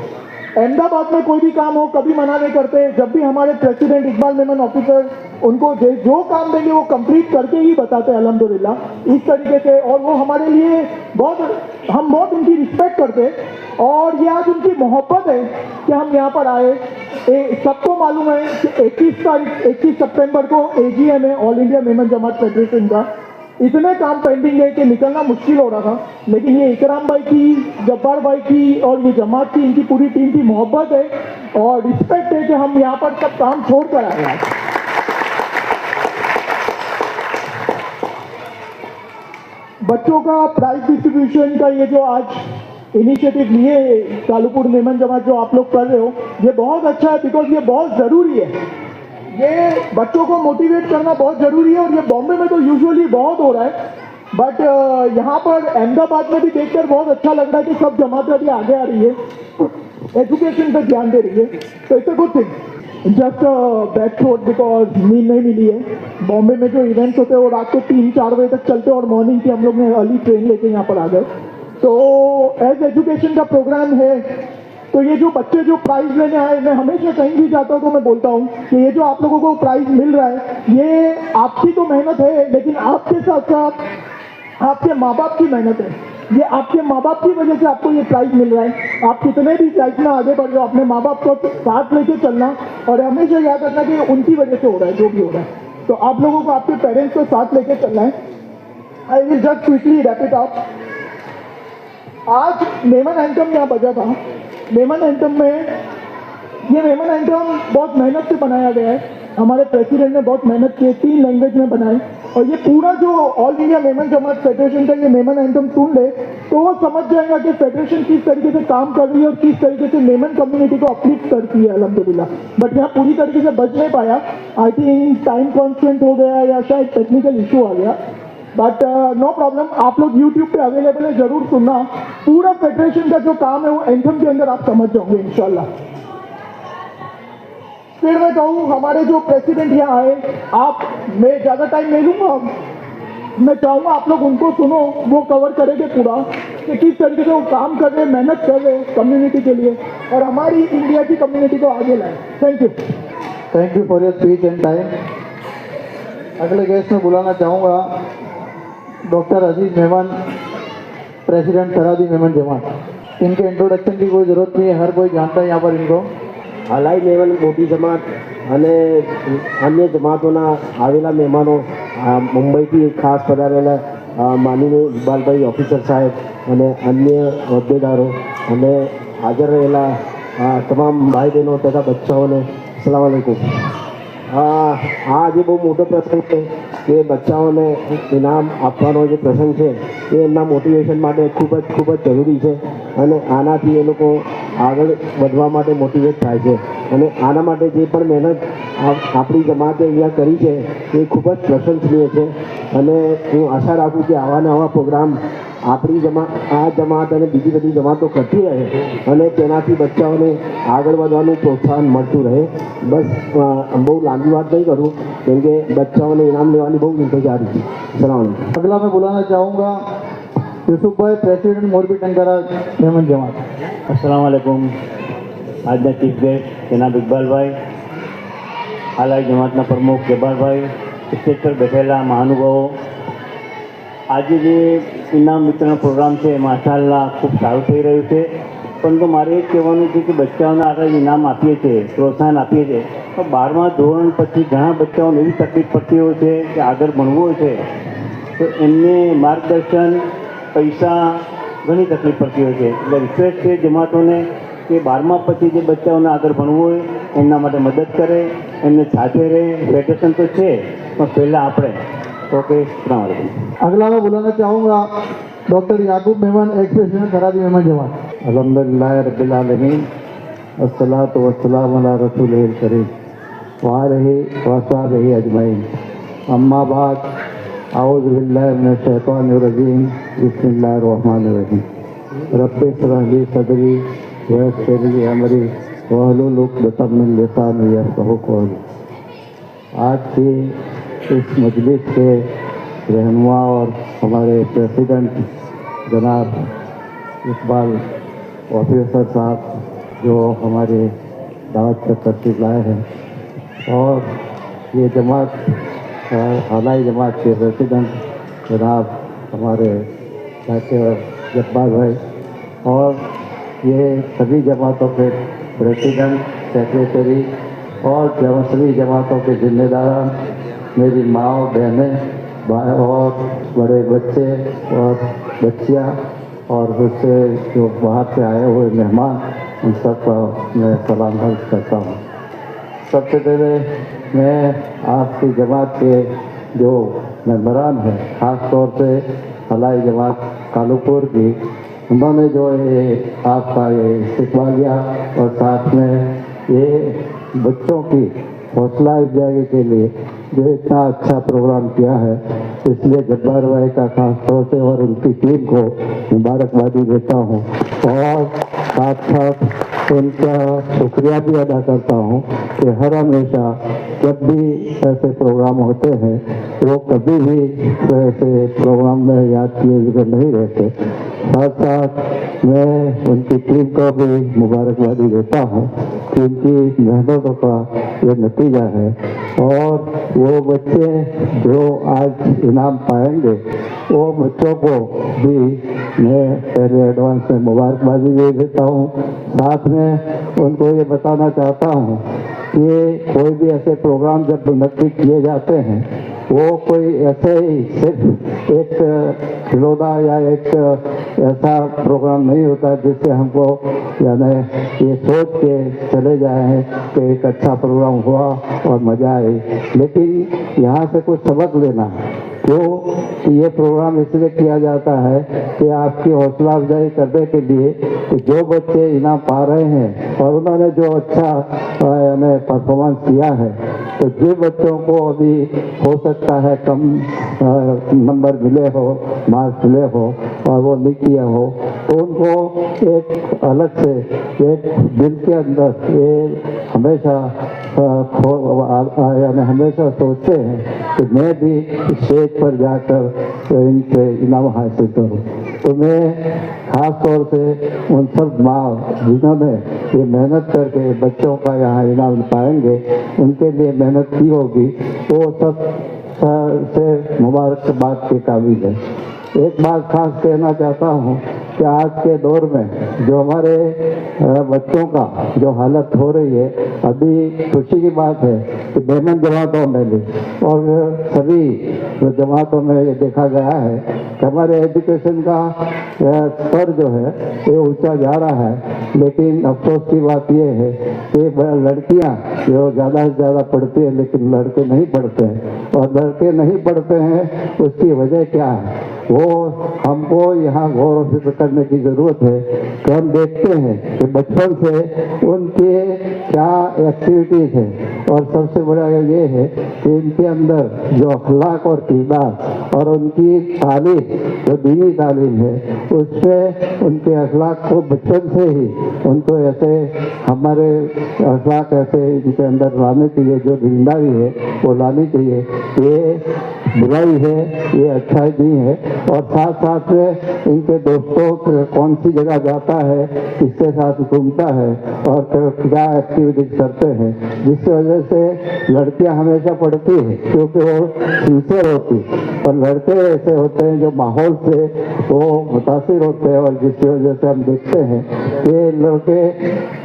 अहमदाबाद में कोई भी काम हो कभी मना नहीं करते। जब भी हमारे प्रेसिडेंट इकबाल मेमन ऑफिसर उनको जो काम देंगे वो कंप्लीट करके ही बताते हैं अल्हम्दुलिल्लाह इस तरीके से। और वो हमारे लिए हम बहुत उनकी रिस्पेक्ट करते हैं और ये आज उनकी मोहब्बत है कि हम यहाँ पर आए। सबको मालूम है कि 21 सितंबर को AGM है ऑल इंडिया मेमन जमात फेडरेशन का। इतने काम पेंडिंग है कि निकलना मुश्किल हो रहा था, लेकिन ये इकराम भाई की, जब्बार भाई की और ये जमात की, इनकी पूरी टीम की मोहब्बत है और रिस्पेक्ट है कि हम यहाँ पर सब काम छोड़ कर आए हैं। बच्चों का प्राइज डिस्ट्रीब्यूशन का ये जो आज इनिशिएटिव लिए कालूपुर मेमन जमात जो आप लोग कर रहे हो, ये बहुत अच्छा है बिकॉज ये बहुत ज़रूरी है। ये बच्चों को मोटिवेट करना बहुत ज़रूरी है और ये बॉम्बे में तो यूजुअली बहुत हो रहा है, बट यहाँ पर अहमदाबाद में भी देखकर बहुत अच्छा लग रहा है कि सब जमातें अभी आगे आ रही है, एजुकेशन पर ध्यान दे रही है, तो it's a good thing. Just back throat because नींद नहीं मिली है। बॉम्बे में जो इवेंट्स होते हैं वो रात को 3-4 बजे तक चलते हैं और मॉर्निंग की हम लोग ने अर्ली ट्रेन लेके यहाँ पर आ गए। तो एज एजुकेशन का प्रोग्राम है, तो ये जो बच्चे जो प्राइज लेने आए, मैं हमेशा कहीं भी जाता हूँ तो मैं बोलता हूँ कि ये जो आप लोगों को प्राइज मिल रहा है ये आपकी तो मेहनत है, लेकिन आपके साथ साथ आपके माँ बाप की मेहनत है। ये आपके माँ बाप की वजह से आपको ये प्राइज मिल रहा है। आप कितने भी लाइफ में आगे बढ़ जाओ, अपने माँ बाप को साथ लेके चलना और हमेशा याद रखना कि उनकी वजह से हो रहा है जो भी हो रहा है। तो आप लोगों को आपके पेरेंट्स को साथ लेके चलना है। I will just quickly wrap it up. आज मेमन एंथम यहाँ बजा था। मेमन एंथम में ये मेमन एंथम बहुत मेहनत से बनाया गया है। हमारे प्रेसिडेंट ने बहुत मेहनत की, 3 लैंग्वेज में बनाए और ये पूरा जो ऑल इंडिया मेमन जमात फेडरेशन का ये मेमन एंथम सुन ले तो वो समझ जाएगा कि फेडरेशन किस तरीके से काम कर रही है और किस तरीके से मेमन कम्युनिटी को अपलिफ्ट करती है अल्हम्दुलिल्लाह। बट यहाँ पूरी तरीके से बच नहीं पाया, आई थिंक टाइम कॉन्स्टेंट हो गया या शायद टेक्निकल इशू आ गया, बट नो प्रॉब्लम। आप लोग यूट्यूब पे अवेलेबल है, जरूर सुनना। पूरा फेडरेशन का जो काम है वो एंथम के अंदर आप समझ जाओगे इंशाल्लाह। फिर मैं कहूँ हमारे जो प्रेसिडेंट यहाँ आए, मैं ज़्यादा टाइम नहीं लूँगा, मैं चाहूँगा आप लोग उनको सुनो, वो कवर करेंगे पूरा कि किस तरीके से वो काम कर रहे हैं, मेहनत कर रहे हैं कम्युनिटी के लिए और हमारी इंडिया की कम्युनिटी को आगे लाए। Thank you for your speech and time. अगले गेस्ट में बुलाना चाहूँगा डॉक्टर अजीज मेमन, प्रेसिडेंट सरादी मेमन जमात। इनके इंट्रोडक्शन की कोई ज़रूरत नहीं है, हर कोई जानता है यहाँ पर इनको। હલાઈ મેમન મોટી જમાત અને અન્ય જમાતોના આવેલા મહેમાનો, મુંબઈથી ખાસ પધારેલા માનનીય ઇકબાલભાઈ ઓફિસર સાહેબ અને અન્ય હોદ્દેદારો અને હાજર રહેલા તમામ ભાઈ બહેનો તથા બચ્ચાઓને અસ્સલામ વાલેકુમ। આજે બહુ મોટો પ્રસંગ છે કે બચ્ચાઓને ઇનામ આપવાનો જે પ્રસંગ છે એ એમના મોટિવેશન માટે ખૂબ જ જરૂરી છે અને આનાથી એ લોકો આગળ વધવા માટે મોટિવેટ થાય છે અને આના માટે જે પણ મહેનત આપણી જમાતે અહીંયા કરી છે એ ખૂબ જ પ્રશંસનીય છે અને હું આશા રાખું કે આવા નવા પ્રોગ્રામ આપણી આ જમાત અને બીજી બધી જમાતો કરતી રહે અને તેનાથી બચ્ચાઓને આગળ વધવાનું પ્રોત્સાહન મળતું રહે. બસ બહુ લાંબી વાત નહીં કરું કેમ કે બચ્ચાઓને ઇનામ લેવાની બહુ इंतजार थी. सलाम. अगला मैं बुलाना चाहूँगा यूसुफ भाई, प्रेसिडेंट मोरबी टंकारा मेमन जमात. अस्सलाम वालेकुम. આજના ચીફ ગેસ્ટ જનાબ ઇકબાલભાઈ, હાલાઈ જમાતના પ્રમુખ જબ્બારભાઈ, સ્ટેજ પર બેઠેલા મહાનુભાવો, આજે જે ઇનામ વિતરણ પ્રોગ્રામ છે માશાઅલ્લાહ ખૂબ સારું થઈ રહ્યું છે. પરંતુ મારે એ જ કહેવાનું છે કે બચ્ચાઓને આપણે ઇનામ આપીએ છીએ, પ્રોત્સાહન આપીએ છીએ, તો 12મા ધોરણ પછી ઘણા બચ્ચાઓને એવી તકલીફ પડતી હોય છે કે આગળ ભણવું હોય છે તો એમને માર્ગદર્શન, પૈસા ઘણી તકલીફ પડતી હોય છે. એટલે રિક્વેસ્ટ છે જમાતોને કે 12મા પછી જે બચ્ચાઓને આગળ ભણવું હોય એમના માટે મદદ કરે, એમને સાથે રહે. વેકેશન તો છે પણ પહેલાં આપણે. ओके, अस्सलाम वालेकुम. अगला मैं बुलाना चाहूँगा डॉक्टर याकूब मेमन, एक्स प्रेसिडेंट खरादी मेमन जमात. अल्हम्दुलिल्लाह रब्बिल आलमीन, अस्सलातु वस्सलामु अला रसूलिल करीम व आलिहि व अस्हाबिहि अजमईन. अम्मा बाद, अऊज़ु बिल्लाहि मिनश शैतानिर रजीम. बिस्मिल्लाहिर रहमानिर रहीम. रब्बि इश्रह ली सदरी व यस्सिर ली अमरी वहलुल उक़दतम मिन लिसानी यफ़क़हू क़ौली. आज की इस मजलिस के रहनुमा और हमारे प्रेसिडेंट जनाब इकबाल ऑफिसर साहब जो हमारे दावत पर तशरीफ लाए हैं, और ये जमात हालाई जमात के प्रेसिडेंट जनाब हमारे डॉक्टर जब्बार भाई, और ये सभी जमातों के प्रेसिडेंट, सेक्रेटरी और सभी जमातों के जिम्मेदार, मेरी माँ बहनें और बड़े बच्चे और बच्चियाँ और उससे जो बाहर से आए हुए मेहमान, उन सब का मैं सलाम अर्ज करता हूँ. सबसे पहले मैं आपकी जमात के जो मेम्बरान हैं, ख़ास तौर से हलाई जमात कालूपुर की, उन्होंने जो ये आपका ये इस्तेमालिया और साथ में ये बच्चों की हौसला अफजाई के लिए जो इतना अच्छा प्रोग्राम किया है, इसलिए जब्बार भाई का खास तौर से और उनकी टीम को मुबारकबादी देता हूँ और साथ साथ उनका शुक्रिया भी अदा करता हूँ कि हर हमेशा जब भी ऐसे प्रोग्राम होते हैं वो कभी भी ऐसे प्रोग्राम में याद किए बगैर नहीं रहते. साथ साथ मैं उनकी टीम को भी मुबारकबादी देता हूँ कि उनकी मेहनतों का ये नतीजा है. और वो बच्चे जो आज इनाम पाएंगे वो बच्चों को भी मैं पहले एडवांस में मुबारकबादी दे देता हूँ. साथ में उनको ये बताना चाहता हूँ कि कोई भी ऐसे प्रोग्राम जब मुनक्किद किए जाते हैं वो कोई ऐसे ही सिर्फ एक खिलौना या एक ऐसा प्रोग्राम नहीं होता जिससे हमको यानी ये सोच के चले जाएं कि एक अच्छा प्रोग्राम हुआ और मज़ा आई, लेकिन यहाँ से कुछ सबक लेना है. क्यों कि ये प्रोग्राम इसलिए किया जाता है कि आपकी हौसला अफजाई करने के लिए कि जो बच्चे इनाम पा रहे हैं और उन्होंने जो अच्छा यानी परफॉर्मेंस किया है, तो जिन बच्चों को अभी हो सकता है कम नंबर मिले हो, मार्क्स मिले हो और वो नहीं किया हो, तो उनको एक अलग से एक दिल के अंदर ये हमेशा यानी हमेशा सोचते हैं कि मैं भी स्टेज पर जाकर इनसे इनाम हासिल करूं. तो मैं खास तौर से उन सब माँ जिन्होंने ये मेहनत करके बच्चों का यहाँ इनाम पाएंगे, उनके लिए मेहनत की होगी, वो सब से मुबारकबाद के काबिल है. एक बात खास कहना चाहता हूँ कि आज के दौर में जो हमारे बच्चों का जो हालत हो रही है, अभी खुशी की बात है कि मेमन जमातों में भी और सभी जमातों में ये देखा गया है कि हमारे एजुकेशन का स्तर जो है ये ऊंचा जा रहा है. लेकिन अफसोस की बात ये है कि लड़कियां जो ज़्यादा से ज़्यादा पढ़ती है लेकिन लड़के नहीं पढ़ते हैं. और लड़के नहीं पढ़ते हैं उसकी वजह क्या है? वो हमको यहाँ गौर और फिक्र करने की ज़रूरत है कि हम देखते हैं कि बचपन से उनके क्या एक्टिविटीज़ है, और सबसे बड़ा ये है कि इनके अंदर जो अखलाक और किरदार और उनकी तालीम, जो दीनी तालीम है, उससे उनके अखलाक को बचपन से ही उनको ऐसे हमारे अखलाक ऐसे इनके अंदर लाने चाहिए, जो जिम्मेदारी है वो लानी चाहिए। ये बुराई है, ये अच्छाई नहीं है। और साथ साथ में इनके दोस्तों कौन सी जगह जाता है, किसके साथ घूमता है और क्या एक्टिविटीज करते हैं, जिसकी वजह से लड़कियां हमेशा पढ़ती हैं क्योंकि वो सिंसियर होती, और लड़के ऐसे होते हैं जो माहौल से वो मुतासिर होते हैं, और जिसकी वजह से हम देखते हैं कि लड़के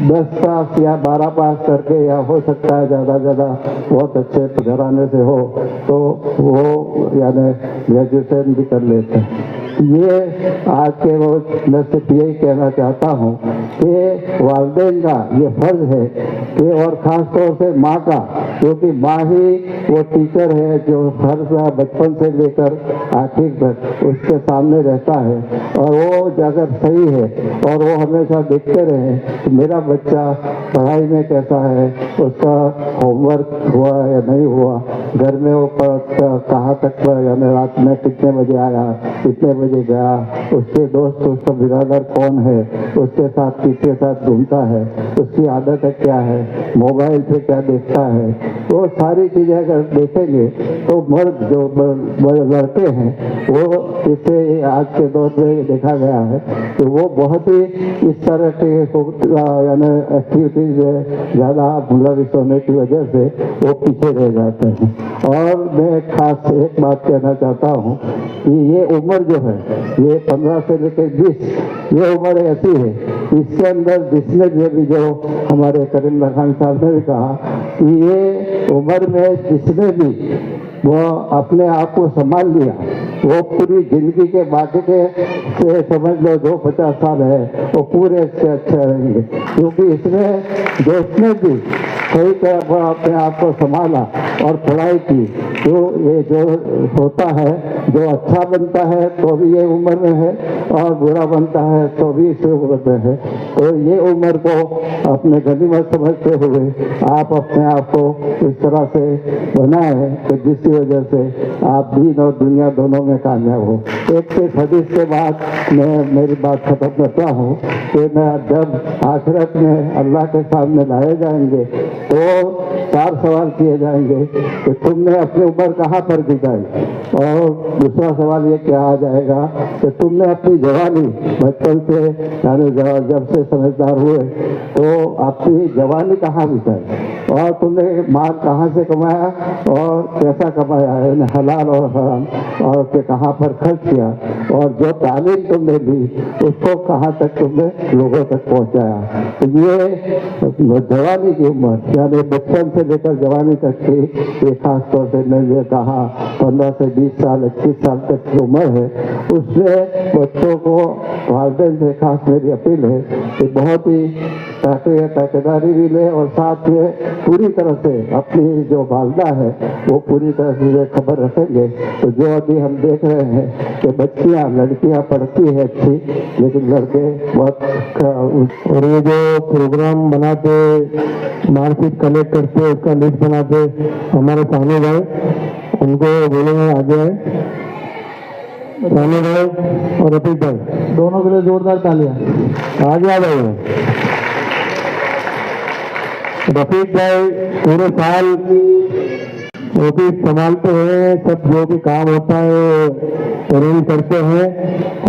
10 पास या 12 पास करके, या हो सकता है ज़्यादा बहुत अच्छे घराने से हो तो वो यानी ग्रेजुएशन भी कर लेते हैं। ये आज के रोज मैं सिर्फ यही कहना चाहता हूँ कि वालिदैन का ये फर्ज है कि, और ख़ास तौर से माँ का, क्योंकि माँ ही वो टीचर है जो हर बचपन से लेकर आखिर तक उसके सामने रहता है, और वो अगर सही है और वो हमेशा देखते रहे कि मेरा बच्चा पढ़ाई में कैसा है, उसका होमवर्क हुआ या नहीं हुआ, घर में वो कहाँ तक यानी रात में कितने बजे आया, कितने बजे गया, उसके दोस्त, उसका बिरादर कौन है, उसके साथ किसके साथ घूमता है, उसकी आदतें क्या है, मोबाइल पे क्या देखता है, वो सारी चीज़ें अगर देखेंगे तो मर्द जो लड़के हैं वो, इसे आज के दौर में देखा गया है कि वो बहुत ही इस तरह के यानी एक्टिविटीज ज़्यादा मुलविस होने की वजह से वो पीछे रह जाते हैं। और मैं खास एक बात कहना चाहता हूँ कि ये उम्र जो है, ये 15 से लेकर 20, ये उम्र ऐसी है, इसके अंदर जिसने भी, जो हमारे करीम खान साहब ने भी कहा कि ये उम्र में जिसने भी वो अपने आप को संभाल लिया, वो पूरी जिंदगी के बाकी के से समझ लो जो 50 साल है वो पूरे से अच्छे रहेंगे, क्योंकि इसमें जो इसने भी सही तरह अपने आप को संभाला और पढ़ाई की, तो ये जो होता है, जो अच्छा बनता है तो भी ये उम्र में है, और बुरा बनता है तो भी इस उम्र में है। तो ये उम्र को अपने गनीमत समझते हुए आप अपने आप को इस तरह से बनाए कि जिसकी वजह से आप दीन और दुनिया दोनों में कामयाब हो। एक से हदीस के बाद मैं मेरी बात खत्म करता हूँ कि मैं जब आखिरत में अल्लाह के सामने लाए जाएंगे तो 4 सवाल किए जाएंगे कि तुमने अपनी उम्र कहाँ पर गुजारी, और दूसरा सवाल ये क्या आ जाएगा कि तुमने अपनी जवानी बचपन से यानी जब से समझदार हुए तो अपनी जवानी कहाँ बिताई, और तुमने माल कहाँ से कमाया और कैसा कमाया है, हलाल और हराम, और के कहाँ पर खर्च किया, और जो तालीम तुमने ली उसको कहाँ तक तुमने लोगों तक पहुँचाया। तो ये जवानी की उम्र यानी बचपन से लेकर जवानी तक की, ये खास तौर से मैंने ये कहा 15 से 20 साल 21 साल तक की उम्र है, उसमें बच्चों को वालिदैन से खास मेरी अपील है कि बहुत ही ताकेदारी भी ले, और साथ में पूरी तरह से अपनी जो वालदा है वो पूरी तरह से खबर रखेंगे। तो जो अभी हम देख रहे हैं कि बच्चियां, लड़कियां पढ़ती है अच्छी, लेकिन लड़के बहुत, और ये जो प्रोग्राम बनाते, मार्कशीट कलेक्ट करते, उसका लिस्ट बनाते, हमारे सामने भाई, उनको बोलेंगे आगे आए, सामने भाई और रफीक भाई, दोनों के लिए जोरदार तालियां, आगे आ जाइए। रफीक भाई पूरे साल ऑफिस संभालते हैं, सब जो भी काम होता है अरेंज करते हैं,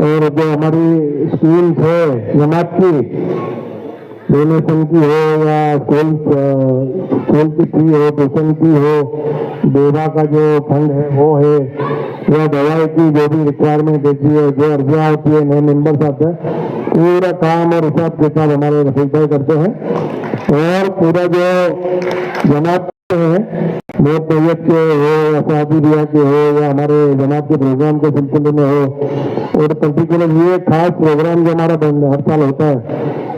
और जो हमारी स्कीम्स है जमात की, डोनेशन की हो या स्कूल की फी हो, ट्यूशन की हो, बेवा का जो फंड है वो है, या दवाई की जो भी रिक्वायरमेंट देती है, जो अर्जियाँ होती है, नए मेंबर्स आते हैं, पूरा काम और हिसाब किताब हमारे रफीक भाई करते हैं। और पूरा जो जमात है, बहुत तैयत के हो या शादी ब्याह के हो या हमारे जमात के प्रोग्राम के सिलसिले में हो, और पर्टिकुलर ये खास प्रोग्राम जो हमारा हर साल होता है,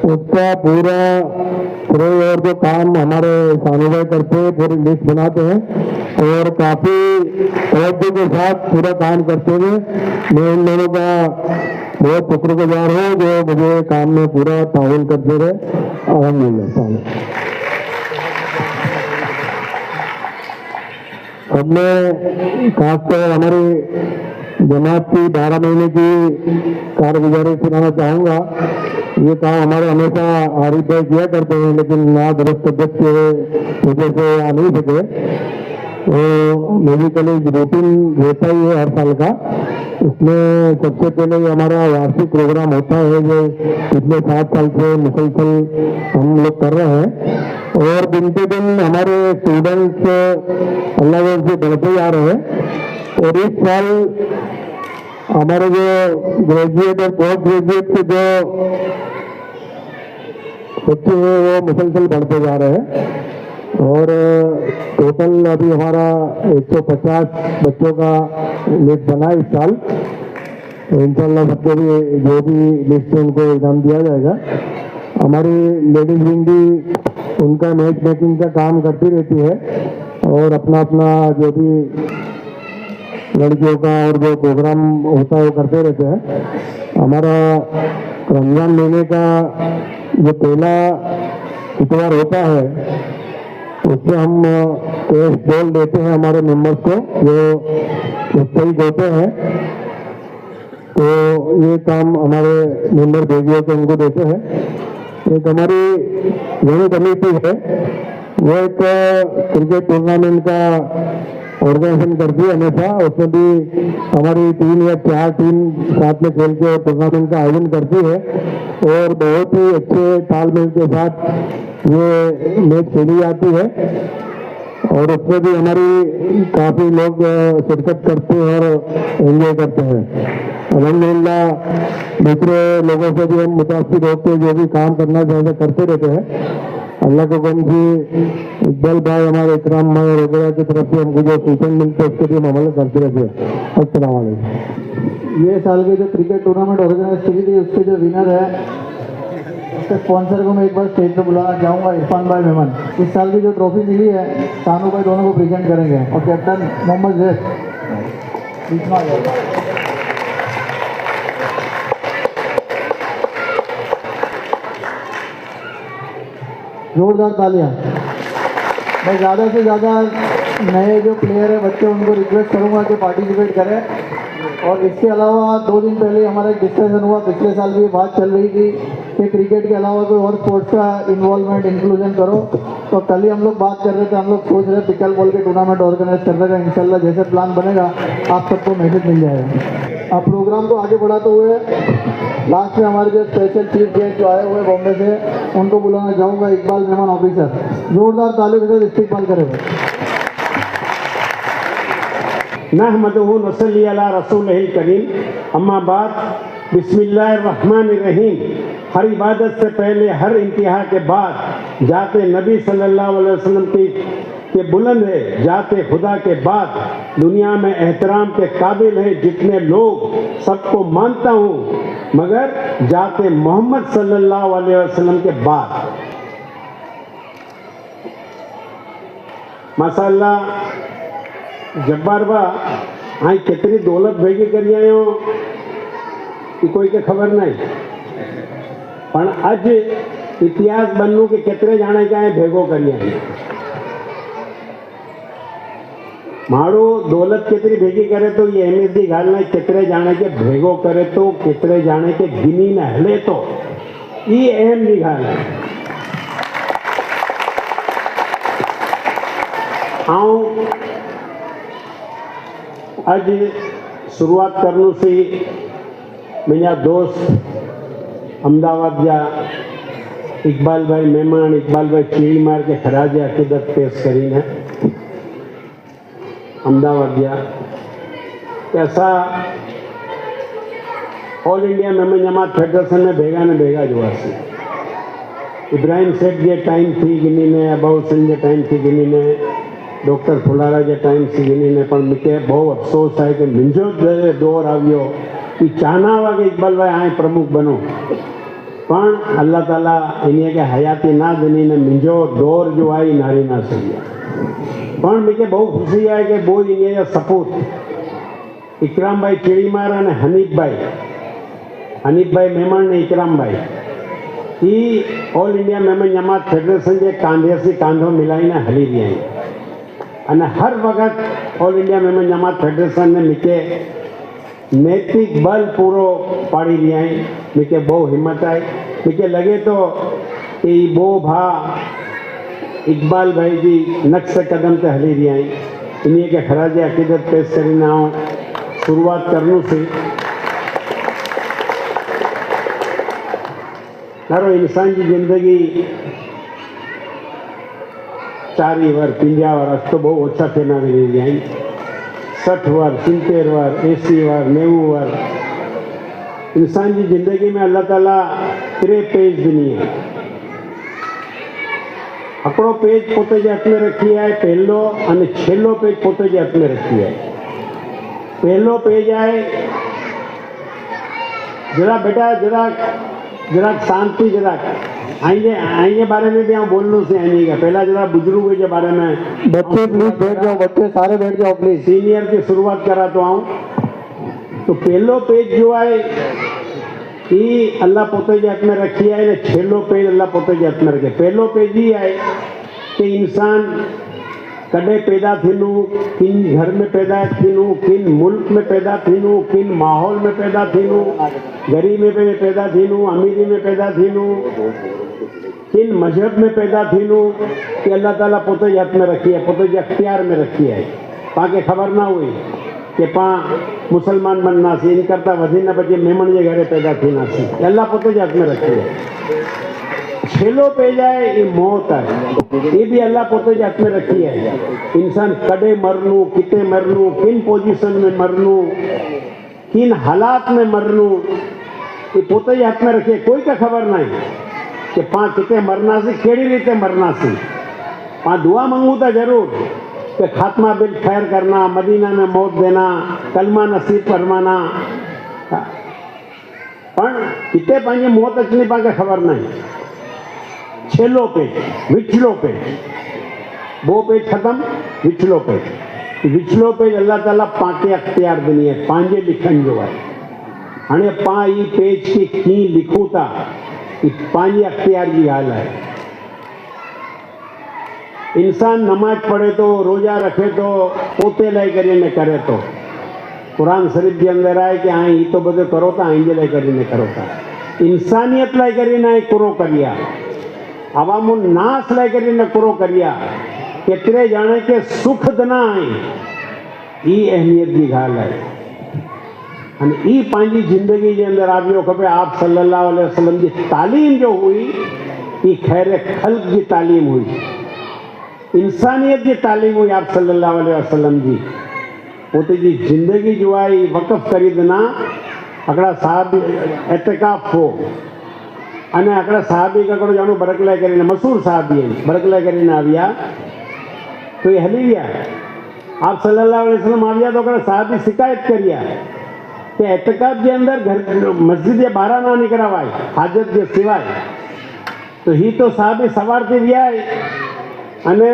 उसका पूरा श्रेय और जो काम हमारे सानू भाई करते हैं, पूरी लिस्ट बनाते हैं और काफी तवज्जो के साथ पूरा काम करते हुए मैं इन लोगों का बहुत शुक्रगुजार हूँ जो मुझे काम में पूरा ताउन करते रहे। अल्हम्दुलिल्लाह। अब मैं खासकर हमारी जमात की 12 महीने की कारगुजारी सुनाना चाहूँगा। ये काम हमारे हमेशा आरिफ भाई किया करते हैं, लेकिन ना दुरुस्त तबियत के वजह से आ नहीं सके। तो मेडिकली रूटीन रहता ही है हर साल का। इसमें सबसे पहले हमारा वार्षिक प्रोग्राम होता है जो पिछले 7 साल से मुसलसल हम लोग कर रहे हैं और दिन पे दिन हमारे स्टूडेंट्स अल्लाह से बढ़ते जा रहे हैं। और इस साल हमारे जो ग्रेजुएट और पोस्ट ग्रेजुएट के जो बच्चे हैं वो मुसलसल बढ़ते जा रहे हैं और टोटल अभी हमारा 150 बच्चों का लिस्ट बना है इस साल। तो इंशाल्लाह सबको भी जो भी लिस्ट है उनको एग्जाम दिया जाएगा। हमारी लेडीज विंग भी उनका मैच मेकिंग का काम करती रहती है और अपना अपना जो भी लड़कियों का और जो प्रोग्राम होता है वो करते रहते हैं। हमारा रमजान महीने का जो पहला इतवार होता है उससे हम कैश बोल देते हैं हमारे मेंबर्स को जो मुस्तैद होते हैं। तो ये काम हमारे मेंबर भेजियों को उनको देते हैं। एक हमारी यंग कमेटी है वो एक क्रिकेट टूर्नामेंट का ऑर्गेनाइजेशन करती है हमेशा। उसमें भी हमारी 3 या 4 टीम साथ में खेल के टूर्नामेंट का आयोजन करती है और बहुत ही अच्छे तालमेल के साथ ये मैच खेली जाती है और उसमें भी हमारी काफी लोग शिरकत करते हैं और एंजॉय करते हैं। अल्हम्दुलिल्लाह दूसरे लोगों से भी हम मुतासिर होकर जो भी काम करना चाहते करते रहते हैं। अल्लाह को कौन सी इकबाल भाई हमारे इकराम भाई वगैरह की तरफ से हमको जो सूचन मिलते हैं उसके भी हम अमल करते रहते हैं। अस्सलाम वालेकुम। ये साल के जो क्रिकेट टूर्नामेंट ऑर्गेनाइज की थी उसके जो विनर है उसके स्पॉन्सर को मैं एक बार स्टेज पे बुलाना चाहूँगा, इरफान भाई मेमन। इस साल की जो ट्रॉफी मिली है सानू भाई दोनों को प्रेजेंट करेंगे और कैप्टन मोहम्मद जैद इतना जोरदार तालियां। मैं ज़्यादा से ज़्यादा नए जो प्लेयर है बच्चे उनको रिक्वेस्ट करूंगा कि पार्टिसिपेट करें। और इसके अलावा 2 दिन पहले हमारा एक डिस्कशन हुआ, पिछले साल भी बात चल रही थी कि क्रिकेट के अलावा कोई और स्पोर्ट्स का इन्वॉल्वमेंट इंक्लूजन करो। तो कल ही हम लोग बात कर रहे थे, हम लोग सोच रहे पिकल बॉल के टूर्नामेंट ऑर्गेनाइज करने का। इंशाल्लाह जैसे प्लान बनेगा आप सबको मैसेज मिल जाएगा। अब प्रोग्राम को आगे बढ़ाते हुए लास्ट में हमारे जो स्पेशल चीफ गेस्ट जो आए हुए बॉम्बे से उनको बुलाना चाहूँगा, इकबाल मेहमान ऑफिसर। जोरदार ताली के साथ इस्तेमाल करें। नहमदुहु नसल्ली अला रसूलिल करीम, अम्मा बाद, बिस्मिल्लाहिर्रहमानिर्रहीम। हर इबादत से पहले, हर इंतहा के बाद जाते नबी सल्लल्लाहु अलैहि वसल्लम के बुलंद है। जाते खुदा के बाद दुनिया में एहतराम के काबिल है जितने लोग, सबको मानता हूँ, मगर जाते मोहम्मद सल्लल्लाहु अलैहि वसल्लम के बाद। माशाअल्लाह जब्बार बा आई केतरी दौलत भेगी करी आयो कि कोई के खबर नहीं, पण आज इतिहास बनू कि केतरे जाने का भेगो करी आई। मारो दौलत केतरी भेगी करे तो ये अहमियत की गाल नहीं, केतरे जाने के भेगो करे तो केतरे जाने के गिनी न हले तो ये अहम की गाल है। आऊं आज शुरुआत करने से मेरा दोस्त अहमदाबाद जा इकबाल भाई मेहमान, इकबाल भाई चीड़ी मार के खराज अकीदत पेश करी है अहमदाबाद जा। ऐसा ऑल इंडिया मेमन जमात फेडरेशन में भेगा ने भेगा जो इब्राहिम सेठ जे टाइम थी गिनी ने, अबाउ सिंह जे टाइम थी गिनी ने, डॉक्टर फुलारा जे टाइम थी गिनी ने। पर मूंखे बहुत अफ़सोस है कि मुझो दौर आवियो कि चाहना हुआ कि इकबाल भाई हाणे प्रमुख बनो, पण अल्लाह ताला इन्हीअ खे हयाती ना ॾिनी ने मुंहिंजो दौर जो आहे नारी ना सही आहे। पण मूंखे बहु ख़ुशी आहे कि बो इन्हीअ जा सपूत इकराम भाई चिड़ीमार અને हनीफभाई मेमण ने इकराम भाई ही ऑल इंडिया मेमन जमात फेडरेशन के कांधे से कांधो मिलाईने हली रही हैं અને हर वक्त ऑल इंडिया मेमन जमात फेडरेशन ने मूंखे नैतिक बल पूरो पाड़ी रही हैं। मूंखे बहुत हिम्मत है। मूंखे लगे तो कि बो भा इकबाल भाई जी नक्श कदम ते हली रही हैं। इन्हीं के खराज अकीदत पेश करीने शुरुआत करनू सी। तारो इंसान की जिंदगी 40 वर 50 वर तो बहुत ओछा थीने रही हैं। 60 वर 70 वर 80 वर 90 वर इंसान की जिंदगी में अल्लाह ताला 3 पेज दिनी है। हिकिड़ो पेज पोते जे हथ में रखी है पहलो अने छेल्लो पेज पोते जे हथ में रखी है। पहलो पेज है जरा बेटा जरा शांति जरा आइए बारे में भी हम बोलना से आएंगे। पहला जरा बुजुर्गों के बारे में बच्चे प्लीज बैठ जाओ, बच्चे सारे बैठ जाओ प्लीज। सीनियर की शुरुआत करा तो आऊँ तो पहलो पेज जो है ये अल्लाह पोते जे हथ में रखी है ने छेल्लो पेज अल्लाह पोते जे हथ में रखे। पहलो पेज ही है कि इंसान कॾहिं पैदा थींदो, किन घर में पैदा थींदो, किन मुल्क में पैदा थींदो, किन माहौल में पैदा थींदो, ग़रीबी में पैदा थींदो, अमीरी में पैदा थींदो, किन मजहब में पैदा थींदो कि अल्लाह ताला पोते जे हथ में रखी है, पोते जे अख्तियार में रखी है। पाके ख़बर ना हुई कि पा मुसलमान बननासीं, इन करता वधी न बचे मेमण जे घरे पैदा थींदासीं। अल्लाह पोते जे हथ में रखी है। छेल्लो पेज है ये मौत है, ये भी अल्लाह पोते जे हथ में रखी है। इंसान कॾे मरनू, किते मरनू, किन पोजीशन में मरनू, किन हालात में मरनू, ये पोते जे हथ में रखी। कोई का खबर नहीं कि पा किते मरनासीं, कहिड़ी रीते मरनासीं। पा दुआ मंगू था जरूर कि खात्मा बिल खैर करना, मदीना में मौत देना, कलमा नसीब फरमाना, पण किते पंहिंजी मौत अचनी पाके खबर नहीं। छेल्लो पेज विचलो पेज, वो पेज खत्म, विचलो पेज। विचलो पेज अल्लाह ताला पाके अख्तियार दिनी है, पांजे लिखन जो है। हाणे पा ई पेज की की लिखूं था कि पांजे अख्तियार की हाल है। इंसान नमाज पढ़े तो, रोजा रखे तो, पोते लाइ करीने करे तो। कुरान शरीफ के अंदर आए कि हाँ ये तो बधो करो था, आइंजे लाइ करीने करो था। इंसानियत लाइ करीने पूरो करिया, अवामुल नास लाइ करीने पूरो करिया। केतिरे ॼणे के सुख दना आहिनि, ई अहमियत की गाल है। अने ई पंहिंजी ज़िंदगी के अंदर आवियो खपे। आप सल्लल्लाहु अलैहि वसल्लम की तालीम जो हुई, ई खैर खल्क की तालीम हुई, इंसानियत की तालीम हुई आप सल्लल्लाहु अलैहि वसल्लम जी। पोते जी ज़िंदगी जो है वक़फ़ करी देना। हिकिड़ा साहब एतिकाफ़ हो अने हिकिड़ा साहबी हिकिड़ो ॼणो बरकलाए करीने, मशहूर साहबी आहिनि, बरकलाए करीने आविया तो ये हली विया। आप सल्लल्लाहु अलैहि वसल्लम आविया तो हिकिड़ा साहबी शिकायत करी आहे कि एतिकाफ़ के अंदर घर मस्जिद जे ॿाहिरां ना निकिरावाए हाजत के सिवाय। तो ही तो साहबी सवार थी विया अने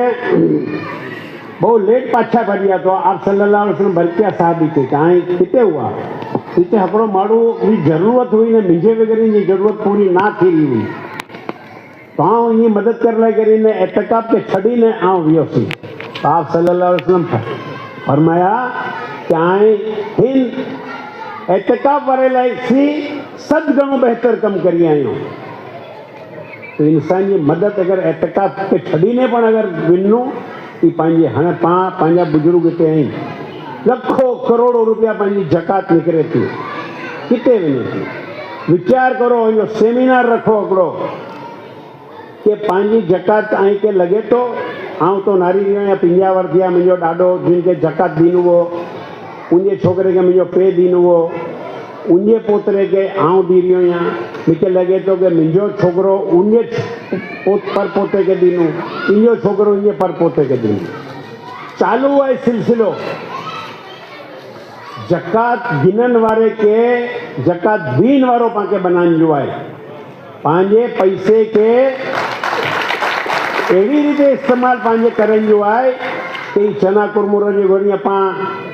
बहुत लेट पाछा भरिया। तो आप सल्लल्लाहु अलैहि वसल्लम बल्कि साहबी थे कहीं किते हुआ, हिते हिकिड़ो माण्हू जी ज़रूरत हुई ने मुंहिंजे वग़ैरह जी ज़रूरत पूरी ना थी हुई, तो आउं ईअं मदद करण लाइ करीने एतिकाफ़ खे छॾीने आउं वियोसीं। तो आप सल्लल्लाहु अलैहि वसल्लम फरमाया कि हाणे हिन एतिकाफ़ वारे लाइ सी 7 गणो बहितर कमु करी आहियूं। तो इंसान की मदद अगर एतिकाफ़ के छॾीने पण अगर विनूं ई पंहिंजे हाणे पंहिंजा बुजुर्ग हिते आहिनि, लखों करोड़ों रुपया पंहिंजी जकात निकिरे थी, किथे वञे थी। वीचार करो, इहो सेमिनार रखो हिकिड़ो कि पंहिंजी जकात ऐं के लॻे थो आउं तो नारी वियो या 50 वर थिया, मुंहिंजो ॾाॾो जिनखे जकात ॾींदो हुओ, उनजे छोकिरे खे मुंहिंजो पे ॾींदो हुओ, उनजे पोतरे खे आउं ॾी रहियो आहियां। मूंखे लॻे थो कि मुंहिंजो छोकिरो उनजे पर पोते खे ॾींदो, इहो छोकिरो इनजे पर पोते खे ॾींदो। चालू आहे सिलसिलो। जकात गिनन वारे के जकात दीन वारो पाके बनाइण जो आहे। पंहिंजे पैसे के एवी रीते इस्तेमाल पंहिंजे करण जो आहे कि चना कुरमुरो जे घोड़ी अपां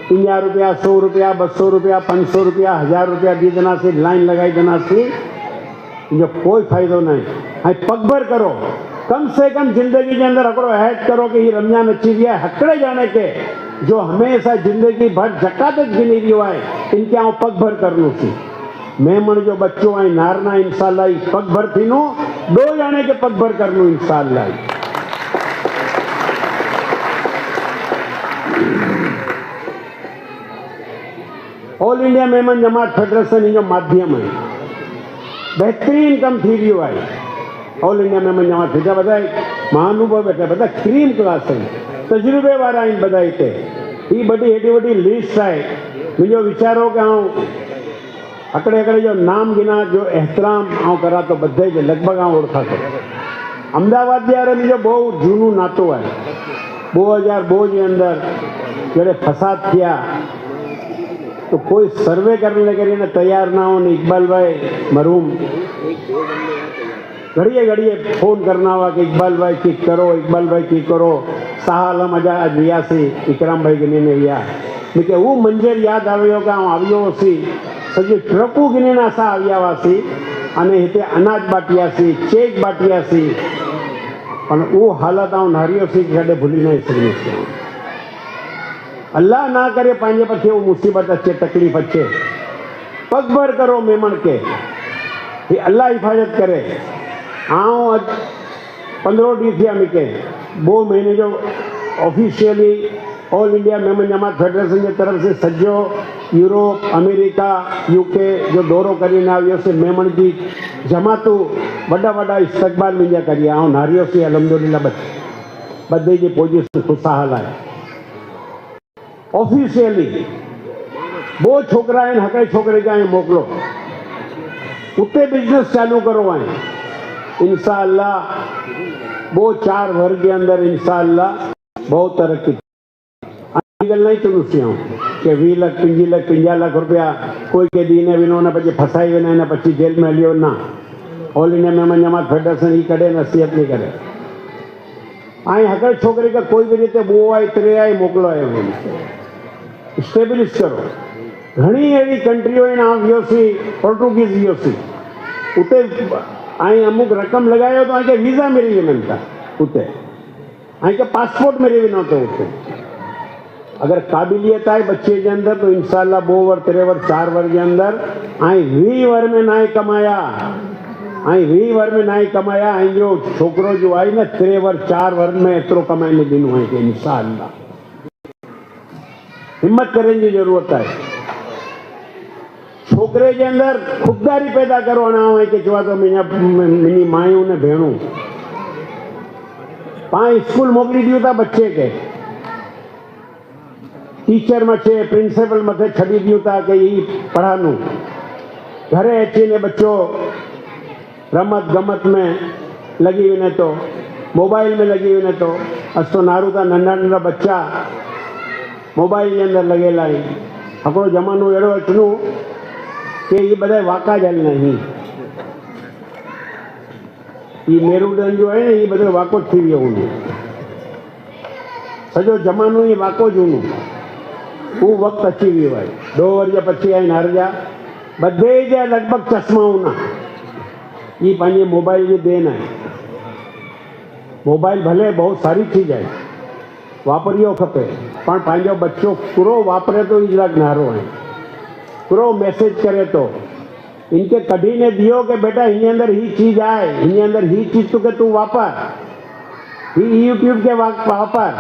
50 रुपया 100 रुपया 200 रुपया 500 रुपया 1000 रुपया दी देनासीं, लाइन लगाई देनासीं, इनजो कोई फ़ाइदो न है। पग भर करो, कम से कम जिंदगी के अंदर हिकिड़ो ऐड करो कि हीउ रमज़ान अची वियो आहे, हिकिड़े ॼणे के जो हमेशा जिंदगी भर ज़कात गिनी वियो आहे, इनके आउं पग भर करनोसीं। मेमण जो बच्चो ऐं नारना इंशाअल्लाह पग भर थीनो, 2 ॼणे के पग भर करनो इंशाअल्लाह। ऑल इंडिया मेमन जमात फेडरेशन इन जो माध्यम है, बेहतरीन कम थी वियो आहे। ऑल इंडिया मेमन जमात फेडरेशन बधाई महानुभव बैठा, बधा क्रीम क्लास आहिनि, तजुर्बे वारा आहिनि बधा हिते। ही बड़ी एडी वडी लिस्ट आहे। मुंहिंजो वीचार हो कि आउं हिकिड़े हिकिड़े जो नाम गिना, जो एहतराम आउं करा तो बधे जो लॻभॻि आउं ओळखां थो। अहमदाबाद जे वारे मुंहिंजो बहुत झूनो नातो आहे। 2002 जे अंदर जॾहिं फसाद थिया तो कोई सर्वे करने के लिए तैयार ना हो। इकबाल भाई मरूम घड़िए घड़िए फोन करना हुआ कि इकबाल भाई ठीक करो, इकबाल भाई ठीक करो। साल हम अजा अज वियासीं, इकराम भाई गिने ने विया। मूंखे वो मंजर याद आयो कि आउं आवियो हुउसि, सॼी ट्रकूं गिने असां आविया हुआसीं अने हिते अनाज बाटियासीं, चेक बाटियासीं, पर वो हालत आउं नारियोसीं कॾहिं भुली न सघंदुसि। अल्लाह ना करे पंहिंजे पछे वो मुसीबत अचे, तकलीफ़ अचे, पग भर करो मेमण के, ये अल्लाह हिफाजत करे। आउं अॼु 15 ॾींहं थिया मूंखे 2 महीने जो ऑफिशियली ऑल इंडिया मेमन जमात फेडरेशन की तरफ से सॼो यूरोप, अमेरिका, यूके जो दौरो કરીને આવ્યોસી। मेमण जी जमातूं वॾा वॾा इस्तक़बाल मुंहिंजा करी आउं नारियोसीं अल्हम्दुलिल्लाह। बधे जी पोजीशन ख़ुशहाल आहे। ऑफिशियली 2 छोकरा आहिनि, हिकिड़े छोकिरे खे ऐं मोकिलो, उते बिजनेस चालू करो ऐं इंशाअल्लाह 2-4 वर्ग के अंदर इंशाअल्लाह बहुत तरक्की। गल नहीं चलूसी आऊं कि 20 लाख 25 लाख 50 लाख रुपया कोई के दी ने विनो न पछी फसाई वञे न पछी जेल में हलियो ना। ऑल इंडिया मेमन जमात फेडरेशन ही कॾहिं नसीहत नहीं करे। ऐं हिकिड़े छोकिरे खे कोई भी रीते 2 आहे 3 आहे मोकिलो आहे, स्टेब्लिश करो। घणी अहिड़ी कंट्रियूं आहिनि, आउं वियोसीं पोर्टुगीज़ वियोसीं, उते ऐं अमुक रक़म लॻायो तो ऐं वीज़ा मिली वञनि था उते, ऐं पासपोर्ट मिली वञो तो उते। अगर काबिलियत है बच्चे के अंदर तो इंशाअल्लाह 2 वर 3 वर 4 वर के अंदर 20 वर में ना कमाया, 20 वर में ना कमाया, जो छोकरो जो आई ना 3 वर 4 वर में एतरो कमाईने ॾिनो है कि इंशाअल्लाह। हिम्मत करने की जरूरत है। छोकरे के अंदर खुददारी पैदा करो ना है कि चवा तो मिनी मायूं ने भेणूं पाण स्कूल मोकली दियो था बच्चे के, टीचर मथे प्रिंसिपल मथे छड़ी दियो था कि ये पढ़ानू। घरे अची बच्चो रमत गमत में लगी वञे तो, मोबाइल में लगी वञे तो। अस तो नारू था नंढा नंढा बच्चा मोबाइल के अंदर लगेला आहिनि। हिकिड़ो ज़मानो अहिड़ो अचणो कि ये बधाई वाका हलना ही, ये मेरुदंड जो है ये बधो वाको थी वियो हूंदो। सॼो ज़मानो ये वाको ज हूंदो। वो वक्त अची वियो आहे। 2 वर जा पछी आहिनि हर जा बधे जा लॻभॻि चश्मा हूंदा। ये पंहिंजे मोबाइल जी देन है। मोबाइल भले बहुत सारी चीज है, वापरियो खपे, पर पंहिंजो बच्चो पूरो वापरे तो इजरा नारो है, पूरो मैसेज करे तो इनके कभी ने दियो कि बेटा इन अंदर ही चीज आए, इन अंदर ही चीज तो के तू वापर, ही यूट्यूब के वापर,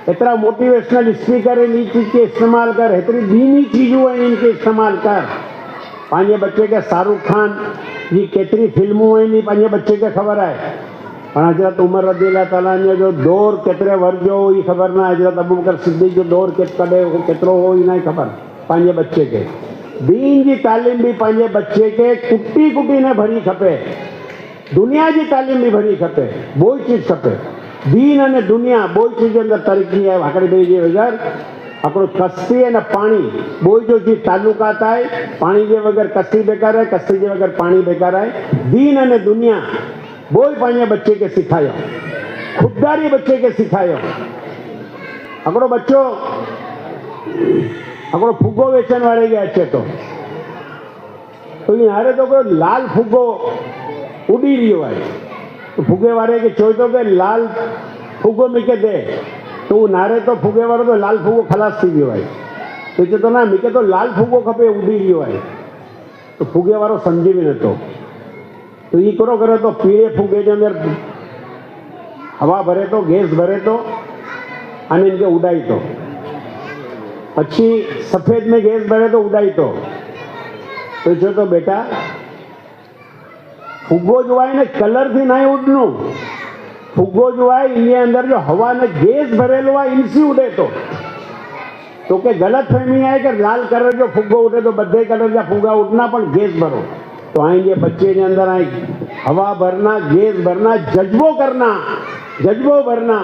इतना मोटिवेशनल स्पीकर इन चीज के इस्तेमाल कर, इतनी दीनी चीजों है इनके इस्तेमाल कर। पांजे बच्चे के शाहरुख खान जी केतरी फिल्मों है पांजे बच्चे के खबर है, पर हजरत उमर रज़ी ताला जो दौर केतरे वर्ग जो ही खबर ना, हजरत अबू बकर सिद्दीक जो दौर केतरो हो ही ना खबर। पांजे बच्चे के दीन की तालीम भी पांजे बच्चे के कुटी कुटी ने भरी खपे, दुनिया की तालीम भी भरी खपे, बोई चीज खपे। दीन अने दुनिया बोई चीज अंदर तरक्की है। हिकिड़ी ॿिए जे बग़ैर આપણું કસ્તી અને પાણી બોય જો જે તાલુકા થાય પાણી જે વગર કસ્તી બેકાર है कस्ती जे वगैरह पानी बेकार है दीन અને दुनिया बोय पानी बच्चे के सिखायो खुददारी बच्चे के सिखायो આપણો बच्चो આપણો फुग्गो वेचन वाले गया છે तो हारे तो कोई लाल फुग्गो उड़ी रही है तो फुगे वाले के चोई तो के लाल फुग्गो मीके दे तो नारे तो फुगे वालों तो लाल फुग्गो खलास थी गयो है तो ना मीके तो लाल फुग्गो खपे उड़ी रही है तो फुगे वालों समझी भी नतो तो ये करो करे तो पीले फुगे के अंदर हवा भरे तो गैस भरे तो અને इनके उड़ाई तो पछी सफेद में गैस भरे तो उड़ाई तो जो तो बेटा फुग्गो जो है ने कलर थी नहीं उड़नु फुग्गो जो है इनके अंदर जो हवा ने गैस भरेलो है इनसे उड़े तो के गलत फहमी है कि लाल कलर जो फुग्गो उड़े तो बधे कलर का फुग्गा उड़ना पण गैस भरो तो आएंगे बच्चे के अंदर आए हवा भरना गैस भरना जज्बो भरना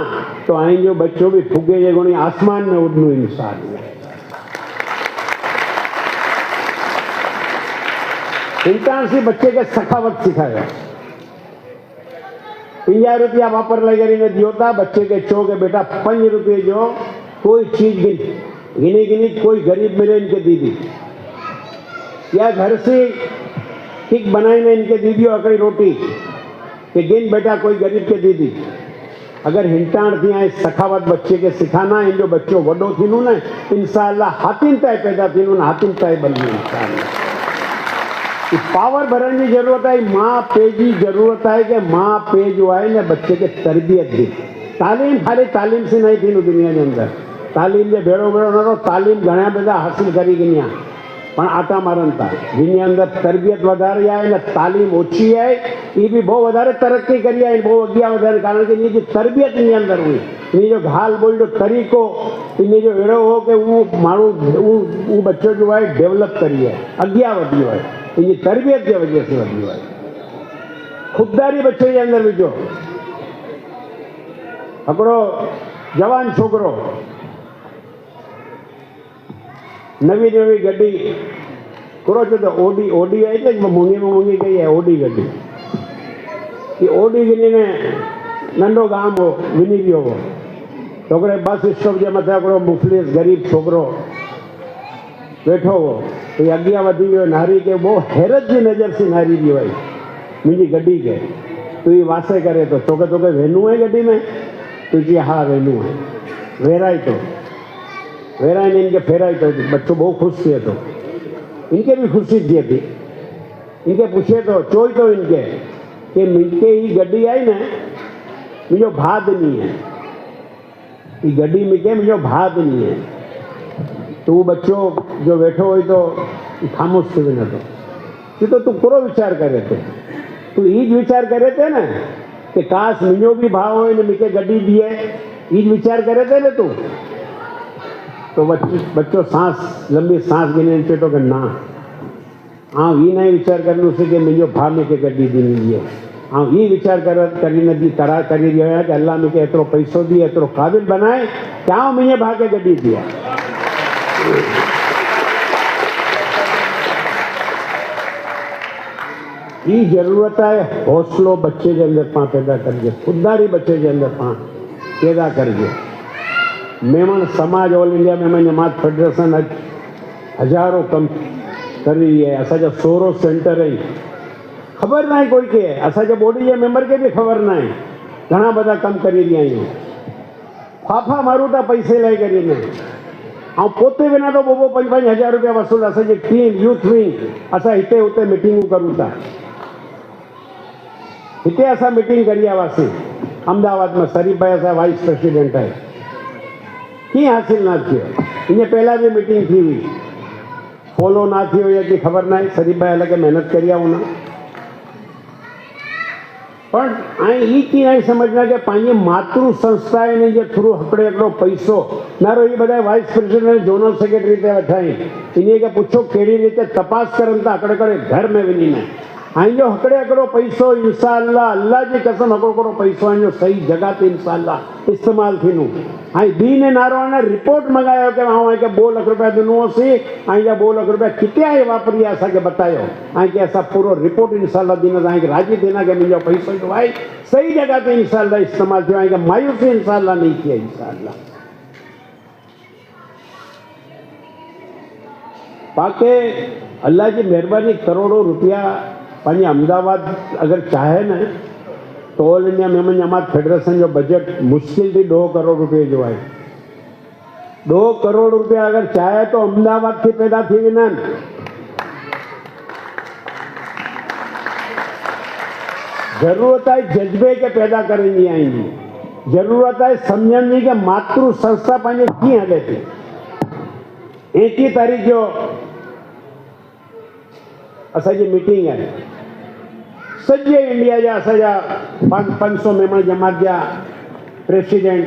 तो आएंगे बच्चों भी फुग्गे ये गुणी आसमान में उड़नु इंसान इंसान से बच्चे के सखावत सिखाया 50 रुपया वापर लगे दियोता बच्चे के चो के बेटा 5 रुपये जो कोई चीज गिनी कोई गरीब मिले इनके दीदी या घर से ठीक बनाई ने इनके दीदी अकड़ी रोटी कि गिन बेटा कोई गरीब के दीदी अगर हिंटाण थी आए सखावत बच्चे के सिखाना इन जो बच्चों वडो थीनु ने इंशाअल्लाह हाथिन ताई पैदा थीनु ने हाथिन ताई बनी इंशाअल्लाह पावर भरण की जरूरत है माँ पे की जरूरत है कि माँ पे जो है ना बच्चे के तरबियत दी तालीम खाली तालीम से नहीं थी दुनिया के अंदर तालीम जे भेड़ो न तालीम घणा बधा हासिल करी गया पण आटा मारन था जिनी अंदर तरबियत वधारी है ने तालीम ओછી है ये भी बहुत वधारे तरक्की करी है बहुत अगिया वधारे कारण के जो तरबियत इन अंदर हुई इन जो हाल बोल जो तरीको इन जो एड़ो हो कि वो माण्हू वो बच्चो जो है डेवलप करी है अगिया वधियो है इनकी तरबियत की वजह से वधियो है खुददारी बच्चे के अंदर विझो हिकिड़ो जवान छोकरो नवी गड्डी करो तो ओडी है એટલે મોંઘી ગઈ है ओडी गड्डी ये ओडी गिनी ने नंढो गाम हो विनी गयो हो छोकरे बस स्टॉप जे मथा हिकिड़ो मुफ़लिस गरीब छोकरो बैठो हो तो अगिया वधी वियो नारी के बहुत हैरत जी नज़र से नारी दी वई मुंहिंजी गड्डी के तो ये वासे करे तो तोखे वेनू है गड्डी में तो जी हाँ वेनू है वेराई तो वेराई ने इनके फेराई तो बच्चों बहुत खुश थे तो इनके भी खुशी थी थी इनके पूछे तो चोई तो इनके कि मिनके ही गड्डी आई ना मुझो भाद नहीं है ये गड्डी मिके मुझो भाद नहीं है तो वो बच्चों जो बैठो हुई तो खामोश थे भी न तो तू पूरा विचार करे थे तू ईज विचार करे थे ना कि काश मुझो भी भाव हो ने मिके गड्डी दिए ईज विचार करे थे ना तू तो बच्चों सांस लंबी सांस गिने चेटो के ना हाँ ये नहीं विचार करने से कि मुझे भाव में के गड्डी दी है हाँ ये विचार करी रहा है कि अल्लाह में के एतरो पैसो दी एतरो काबिल बनाए क्या मुझे भाग के गड्डी दिया ये जरूरत है हौसलो बच्चे के अंदर पाँ पैदा करिए खुददारी बच्चे के अंदर पाँ पैदा करिए मेमन समाज ऑल इंडिया मेमन जमात फेडरेशन हजारों कम कर रही है असा जो सोरो सेंटर है खबर ना कोई के असा जो बॉडी जे मेंबर के भी खबर ना घना बदा कम करी रही है फाफा मारू था पैसे लाई करी ने हाँ पोते बिना तो बोबो 5-5 हज़ार रुपया वसूल असा जो टीम यूथ विंग असा हिते उते मीटिंग करूँ था हिते असा मीटिंग करी आवासी अहमदाबाद में शरीफ भाई असा वाइस प्रेसिडेंट है की हासिल ना थी इन्हें पहला भी मीटिंग थी हुई फॉलो ना थी हुई कि खबर ना शरीफ भाई अलग मेहनत करिया होना पण ई नहीं समझना कि पांजी मातृ संस्थाएं ने जे थ्रू हकड़े एकड़ो पैसो नारो ये बधाय वाइस प्रेसिडेंट जोनल सेक्रेटरी ते वठाई इन्हें के पूछो केड़ी रीते तपास करन ता हकड़े करे घर में विनी ने जो हकड़े हकड़ो पैसो इंशाअल्लाह अल्लाह जी कसम हकड़ो पैसो जो सही जगह ते इंशाअल्लाह इस्तेमाल थींदो। ॿी ने नारो ने रिपोर्ट मंगायो कि हाँ के 2 लाख रुपया दिनो सी जा 2 लाख रुपया किते आए वापरी असांखे बतायो कि असां पूरो रिपोर्ट इंशाअल्लाह दींदा कि राजी देना कि मुंहिंजो पैसो जो आहे सही जगह ते इंशाअल्लाह इस्तेमाल थियो कि मायूसी इंशाअल्लाह नहीं थी इंशाअल्लाह। बाक़ी अल्लाह की मेहरबानी करोड़ों रुपया पंहिंजे अहमदाबाद अगर चाहे न तो ऑल इंडिया मेमन जमात फेडरेशन जो बजट मुश्किल थी 2 करोड़ रुपये जो है। 2 करोड़ रुपया अगर चाहे तो अहमदाबाद थी पैदा थी वञनि। जरूरत है जज्बे के पैदा करेंगी आएंगी। जरूरत है समझण की मातृ संस्था पंहिंजे कीअं हले थी। 21 तारीख़ जो असांजी मीटिंग है। सॼे इंडिया जा असांजा 500 मेंबर जमात जा प्रेसिडेंट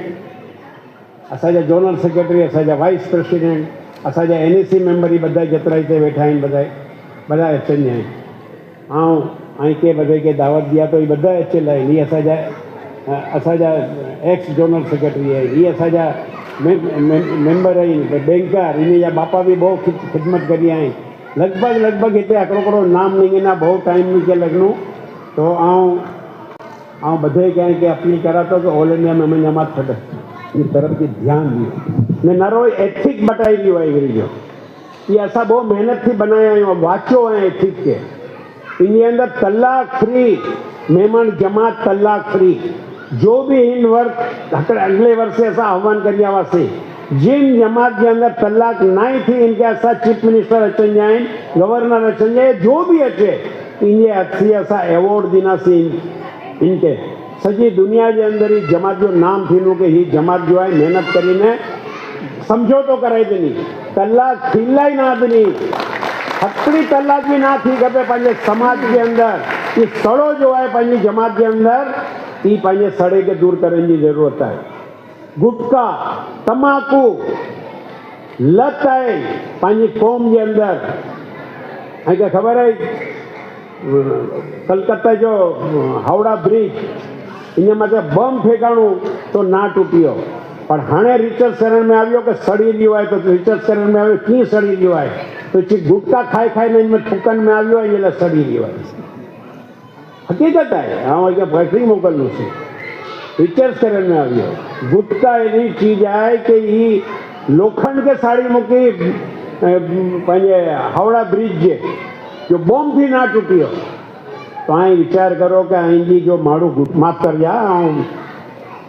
असांजा जोनल सेक्रेटरी असांजा वाइस प्रेसिडेंट असांजा NAC मेंबर ही बधाई जेतिरा हिते वेठा आहिनि बधाई अचनि ऐं के बधाई के दावत दिया तो ये बधाई अचल आहिनि। ही असांजा एक्स जोनल सेक्रेटरी है। ही असांजा मेंबर आहिनि बैंकर इन जा बापा भी बहुत खिदमत करी आहिनि। लगभग हिते हिकिड़ो नाम नहीं गिना बहुत टाइम नहीं के लगनो तो आऊं बधे के अपील करा तो कि ऑल इंडिया मेमन जमात की तरफ की ध्यान दियो ने नारो एथिक बटाई दियो है जो ये असा बहुत मेहनत थी बनाया आहियूं वाचो है एथिक के इन अंदर तलाक फ्री मेमन जमात तलाक फ्री जो भी इन वर्ष अगले वर्ष से ऐसा आह्वान करिया वासे जिन जमात के अंदर तलाक नहीं थी इनके असा चीफ मिनिस्टर अचन जाए गवर्नर अचन जाए जो भी अचे इनके हथी असा एवॉर्ड दीनासी इनके सजी दुनिया के अंदर ही जमात जो नाम थी कि ही जमात जो है मेहनत करीने समझौतो कराई दिनी तलाक थीला ही ना दिनी हकड़ी तलाक भी ना थी खपे पंहिंजे समाज के अंदर ये सड़ो जो है पंहिंजी जमात के अंदर ये पंहिंजे सड़े के दूर करने की जरूरत है। गुटखा तम्बाकू लत है पंहिंजी कौम के अंदर ऐं खबर है कलकत्ता जो हावड़ा ब्रिज इन मथे बम फेंकाणो तो ना टूटियो पर हाणे रिसर्च करण में आवियो कि सड़ी रहियो आहे तो रिसर्च करण में आवियो कीअं सड़ी रहियो आहे तो चीज गुटखा खाई ने इनमें थुकन में आवियो इन लाइ सड़ी रहियो आहे। हकीकत है हाँ अॻियां फैक्ट्री मोकिलंदुसि रिसर्च करण में आवियो गुटखा अहिड़ी चीज है कि ही लोखंड के साड़ी मुकी पंहिंजे हावड़ा ब्रिज जे जो बम भी ना टूटियो तो आई विचार करो कि आईंदी जो माण्हू माफ़ कर जा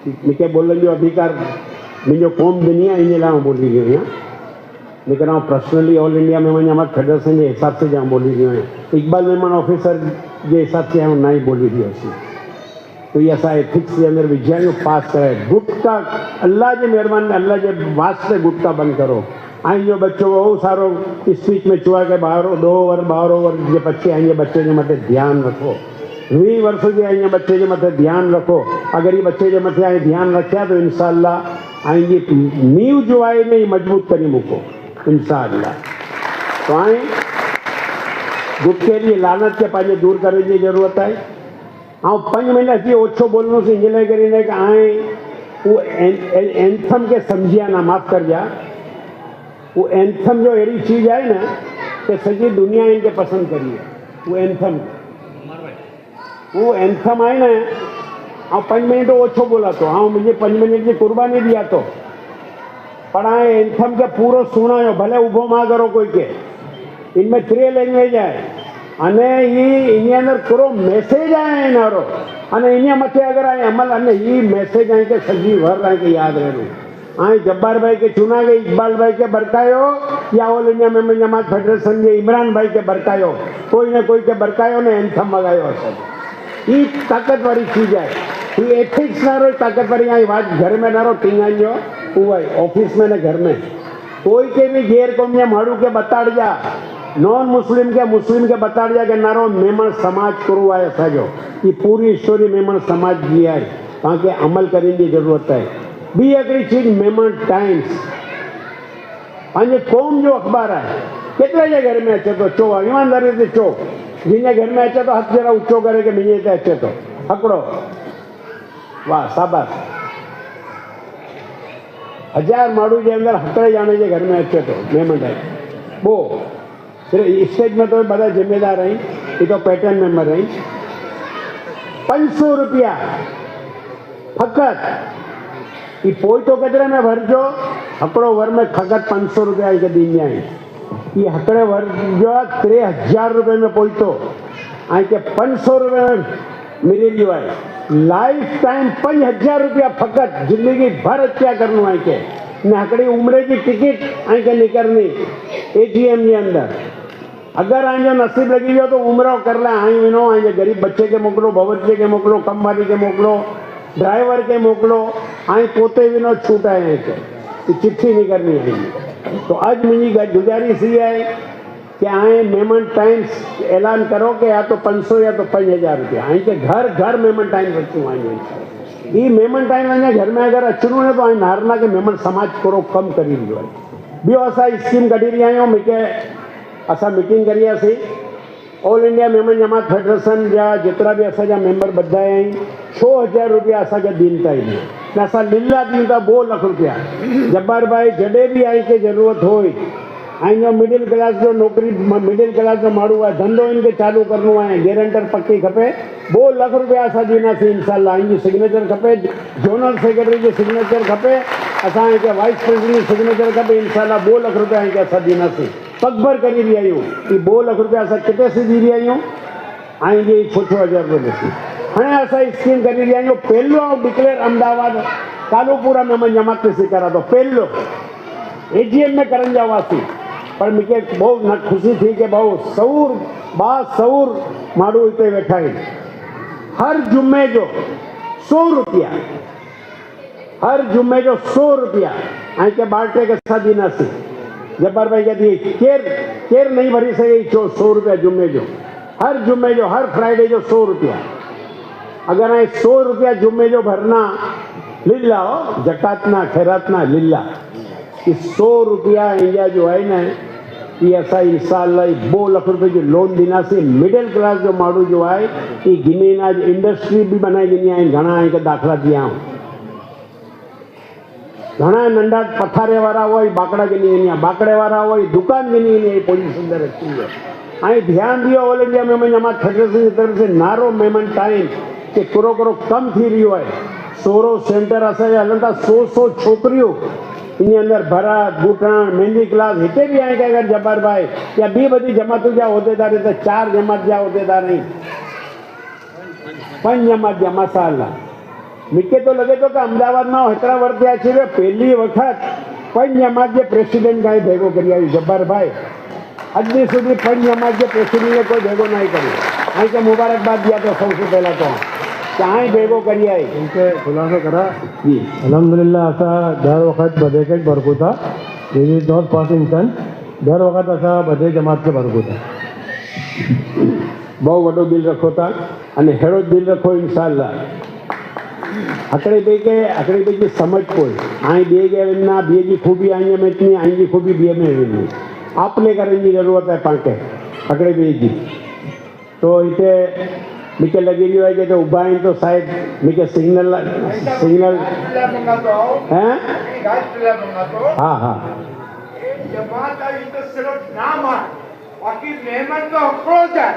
मूंखे बोलने जो अधिकार मुझे कौम दुनिया इन लाइ बोली रही आहियां लेकिन आउं पर्सनली ऑल इंडिया मेमन जमात फेडरेशन के हिसाब से जाऊँ बोली रही आहियां इकबाल मेमन ऑफिसर के हिसाब से आउं ना ही बोली रही हुअसि तो ये असा एथिक्स के अंदर विज्ञान पास कराए गुटखा अल्लाह की मेहरबानी अल्लाह के वास्ते गुटखा बंद करो। आई जो बच्चों बहुत सारो स्पीच में चुआ के 12 वर्ष के बच्चे आएंगे बच्चे के मथे ध्यान रखो 20 वर्ष के आएंगे बच्चे के मथे ध्यान रखो अगर ये बच्चे के मथे आई ध्यान रखा तो इंशाअल्लाह आएंगी नींव जो है नहीं मजबूत करी मुको इंशाअल्लाह। तो आई गुटखे की लानत के पाँच दूर करने की जरूरत है। हाँ 5 महीना थी ओछो बोलनो से इंजन करीने कि आए वो एंथम के समझिया ना माफ़ कर जा वो एंथम जो अड़ी चीज़ है ना कि सजी दुनिया इनके पसंद करी है वो एंथम है ना हाँ 5 मिनट ओछो बोला तो हाँ मुझे 5 मिनट की कुर्बानी दिया तो पर हाँ एंथम के पूरो सुनायो भले उभो मां करो कोई के इनमें 3 लैंग्वेज है अने ये इन अंदर पूरो मैसेज आए नारो अने इन मथे अगर आए अमल अने ये मैसेज आए के सजी भर आए के याद रहनो आए जब्बार भाई के चुना गए इकबाल भाई के बरकायो या ऑल इंडिया मेमन जमात फेडरेशन के इमरान भाई के बरकायो कोई ने कोई के बरकायो ने एंथम मगायो असल ये ताकत वाली चीज है ये एथिक्स ना रो ताकत वाली आई बात घर में ना रो टिंगाइयो हुआ ऑफिस में ने घर में कोई के भी गैर कौम माड़ू के बताड़ जा नॉन मुस्लिम के बताड़ जा के नारो मेमन समाज करो है असाजो ये पूरी स्टोरी मेमन समाज जी है ताकि अमल करने की जरूरत है। भी अगली चीज मेमन टाइम्स पंहिंजे कौम जो अखबार है केतरे जे घर में अचे तो चो ईमानदारी से चो जिन्हें घर में अचे तो हथ जरा ऊंचो करे कि मुझे हिते अचे तो हकड़ो वाह शाबाश 1000 माण्हू जे अंदर हकड़े ॼाणे जे घर में अचे तो मेहमान टाइम वो सिर्फ स्टेज में तो बड़ा जिम्मेदार रही ये तो पैटर्न मेंबर रही 500 रुपया फकत ये पोई तो केतरे में भरजो हकड़ो वर में फकत 500 रुपया के दी आई ये हकड़े वर जो 3000 रुपये में पोई तो आई के 500 रुपये में मिली जो है लाइफ टाइम 5000 रुपया फकत जिंदगी भर क्या करनू आई के ने हकड़ी उम्र की टिकट आई के निकलनी ATM के अंदर अगर आइए नसीब लगी जाओ तो उम्र कर ले आई विनो आइए गरीब बच्चे के मोकलो बच्चे के मोकलो कम वाली के मोकलो ड्राइवर के मोकलो आई पोते विनो छूट आए के चिट्ठी नहीं करनी है तो आज मेरी गुजारिश ये है कि आए मेमन टाइम्स ऐलान करो कि या तो 500 या तो 5000 रुपया आई के घर घर मेमन टाइम्स रखूँ आई ये मेमन टाइम अने घर में अगर अचणो है तो आई नारना के मेमन समाज थोड़ो कम करी दियो बियो असा स्कीम कढी रही आहियूं मूंखे असां मीटिंग करी हुआसीं ऑल इंडिया मेमन जमात फेडरेशन जा जेतिरा बि असांजा मेंबर ॿधाया आहिनि 6000 रुपया असांखे ॾींदा आहिनि न असां लीला ॾींदा 2 लाख रुपया जब्बार भाई जॾहिं बि आई के ज़रूरत होई ऐं जो मिडिल क्लास जो नौकरी मिडिल क्लास जो माण्हू आहे धंधो इनखे चालू करिणो आहे गारंटर पक्की खपे 2 लाख रुपया असां ॾींदासीं इंशाल्लाह इनजी सिग्नेचर खपे जोनल सेक्रेटरी जो सिग्नेचर खपे असांखे वाइस प्रेसिडेंट सिग्नेचर खपे इंशाल्लाह 2 लाख रुपया इनखे असां ॾींदासीं पगभर करी रही आहियूं कि 2 लाख रुपया असां किथे से दी रही आहियूं ऐं जे 6000 रुपया ॾिसी हाणे असां स्कीम करी रही आहियूं पहिलो डिक्लेयर अहमदाबाद कालूपुरा मेमन जमात ते से करा तो पहिलो AGM में करन जा हुआसीं पर मूंखे बहुत न खुशी थी कि बहुत सऊर बासऊर माण्हू हिते वेठा आहिनि हर जुमे जो 100 रुपया हर जुमे जो 100 रुपया ऐं के बाटे के असां ॾींदासीं जब्बार भाई कहती केर नहीं भरी सके 100 रुपया जुम्मे जो हर जुम्मे जो हर फ्राइडे जो 100 रुपया अगर आई 100 रुपया जुम्मे जो भरना लिल्ला हो जकात ना खैरात ना लिल्ला 100 रुपया इंडिया जो है ना ये असा इंशाल्लाह 2 लाख रुपए जो लोन देना से मिडिल क्लास जो माण्हू जो है ये गिनी आज इंडस्ट्री भी बनाई गिनी है घना के दाखला दिया हूँ घना नंढा पथारे वाला हुआ बाकड़ा गिनी गिनी बाकड़े वाला हुआ दुकान गिनी गिनी पोजीशन में रखी है आई ध्यान दियो ऑल इंडिया मेमन जमात फेडरेशन की तरफ से नारो मेमन टाइम के करो कम थी रही है सोरो सेंटर असांजा हलन था 100 छोकरियों इन अंदर भरात बूटान मेहंदी क्लास हिते भी आए अगर जब्बार भाई या बी बड़ी जमातों जा होदेदार तो 4 जमात जा होदेदार नहीं 5 जमात जा माशाअल्लाह मूंखे तो लगे तो कि अहमदाबाद में हेतिरा वर्ते अची वियो पहली वक्त 5 जमात के प्रेसिडेंट का भेगो करी आई जब्बार भाई अज सुधी 5 जमात के प्रेसिडेंट ने कोई भेगो नहीं करी आई के मुबारकबाद दिया तो सबसे पहला तो चाहे भेगो करी आई उनके खुलासा करा जी अल्हम्दुलिल्लाह असा दर वक्त बधे के भरकू था दिस इज नॉट पासिंग सन दर वक्त असा बधे जमात के भरकू था बहुत वडो दिल रखो था अने हेड़ो दिल रखो इंशाल्लाह अकड़े बे की समझ कोई आई बे के विना बे की खूबी आई में इतनी आई की खूबी बे में विनी आपने करने की जरूरत है पाके अकड़े बे की तो इतने मूंखे लगी रही है कि उभा आहिनि तो शायद मूंखे सिग्नल हैं हाँ हाँ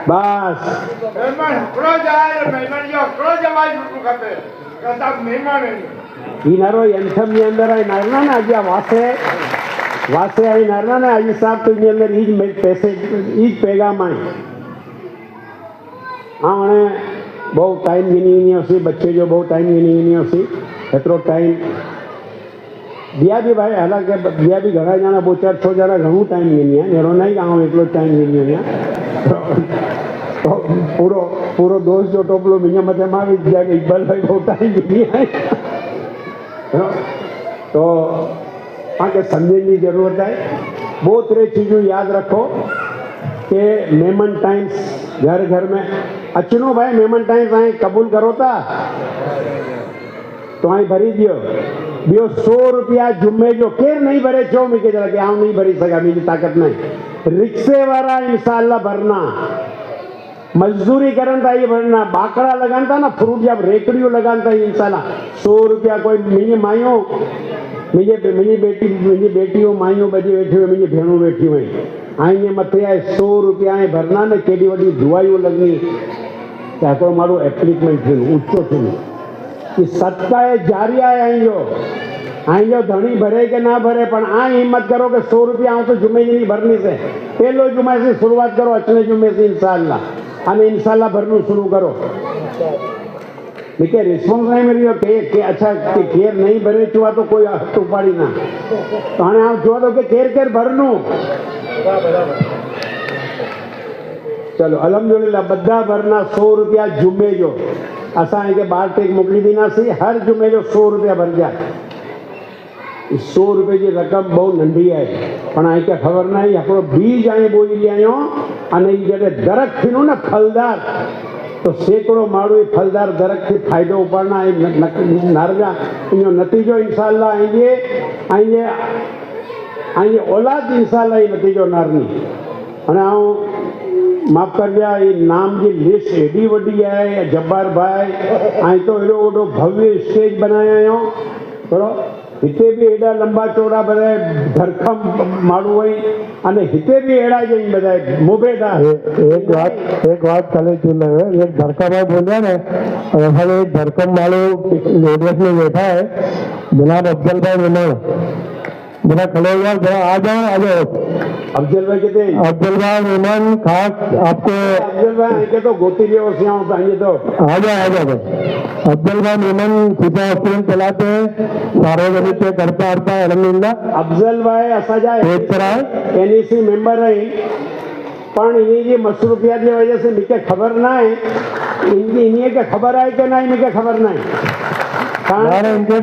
बस ఈ నరో ఎంతం మీ అందర నరనా నా అజ్జా वासे आई नरना ना अजी साहब तो इन अंदर ईज पैसे ईज पैगाम आए हाँ उन्हें बहुत टाइम गिनी सी बच्चे जो बहुत टाइम गिनी सी एतरो टाइम दिया भी भाई हालांकि दिया भी घणा जना 2-4 6 जना घणो टाइम गिनी है नेरो नहीं गाँव एकलो टाइम गिनी तो पूरो दोस्त जो टोपलो मुझे मथे मारी दिया कि इकबाल भाई बहुत टाइम गिनी है तो के समझने की जरूरत है। बहुत सारी चीज़ों याद रखो कि मेमन टाइम्स घर घर में अचनो भाई मेमन टाइम्स आई कबूल करो था तो आई भरी दियो बियो 100 रुपया जुम्मे जो केर नहीं भरे छो मूंखे जरा कि आऊं नहीं भरी सघां मुंहिंजी ताक़त नहीं रिक्शे वारा इंशाअल्लाह भरना मजदूरी करन था ये भरना बाकड़ा लगाता ना फ्रूट जब रेकड़ियों लगाता है इंशाल्लाह 100 रुपया कोई मुझे माइयों मुझे बेटियों माइयों बजे बैठी हुई मुझे भेणों बैठी हुई आईने मथे आए 100 रुपया भरना ने केडी वडी दुआइयों लगनी क्या तो मारो एप्लीकमेंट थी ऊंचो थी कि सत्ता है जारी आई जो धनी भरे के ना भरे पण आ हिम्मत करो कि 100 रुपया आऊं तो जुमे नहीं भरनी से पहलो जुमे से शुरुआत करो अचले जुमे से इंशाल्लाह अने इंशाल्लाह भरनु शुरू करो देखिए रिस्पॉन्स नहीं मिली के अच्छा के केर नहीं भरे छुआ तो कोई हथ उपाड़ी ना तो हाँ आप छुआ तो के केर भरनु चलो अल्हम्दुलिल्लाह बदा भरना 100 रुपया जुमे जो असा के बाहर टेक मोकली दी ना सी हर जुमे जो 100 रुपया भर जाए 100 रुपये की रकम बहुत नंढी है पण आई क्या खबर नहीं हिकिड़ो बीज आए बोई लियायो अने जॾहिं दरख़्त थींदो न फलदार तो सैकड़ों माण्हू फलदार दरख़्त थी फ़ाइदो उपाड़ना नारगा इनो नतीजो इंशाल्लाह आइए औलाद इंशाल्लाह नतीजो नारनी अने माफ़ कर दिया ये नाम की लिस्ट एडी वडी है जब्बार भाई आई तो एडो वडो भव्य स्टेज बनाया थोड़ो हिते भी एडा लंबा चौड़ा बधाए धरखम माण्हू हुई अने हिते भी एड़ा जो बधाए मुबेदा एक बात कल चुन एक धरका भाई बोल रहा है हर एक धरकम वालों लेडीज में बैठा है जनाब अफजल भाई मेमन जरा खड़े हो जाओ जरा आ जाओ अफजल भाई कहते अफजल भाई मेमन खास आपको अफजल भाई के तो गोती के ओसियां तो आ जाओ अफजल भाई मेमन सीधा हॉस्पिटल चलाते हैं सार्वजनिक पे करता है अल्हम्दुलिल्लाह अफजल भाई असाजा एनईसी मेंबर रही पण इन्हीं की मसरूफियत की वजह से मुझे खबर ना है इन्हीं के खबर आई कि नहीं मुझे खबर नहीं इनके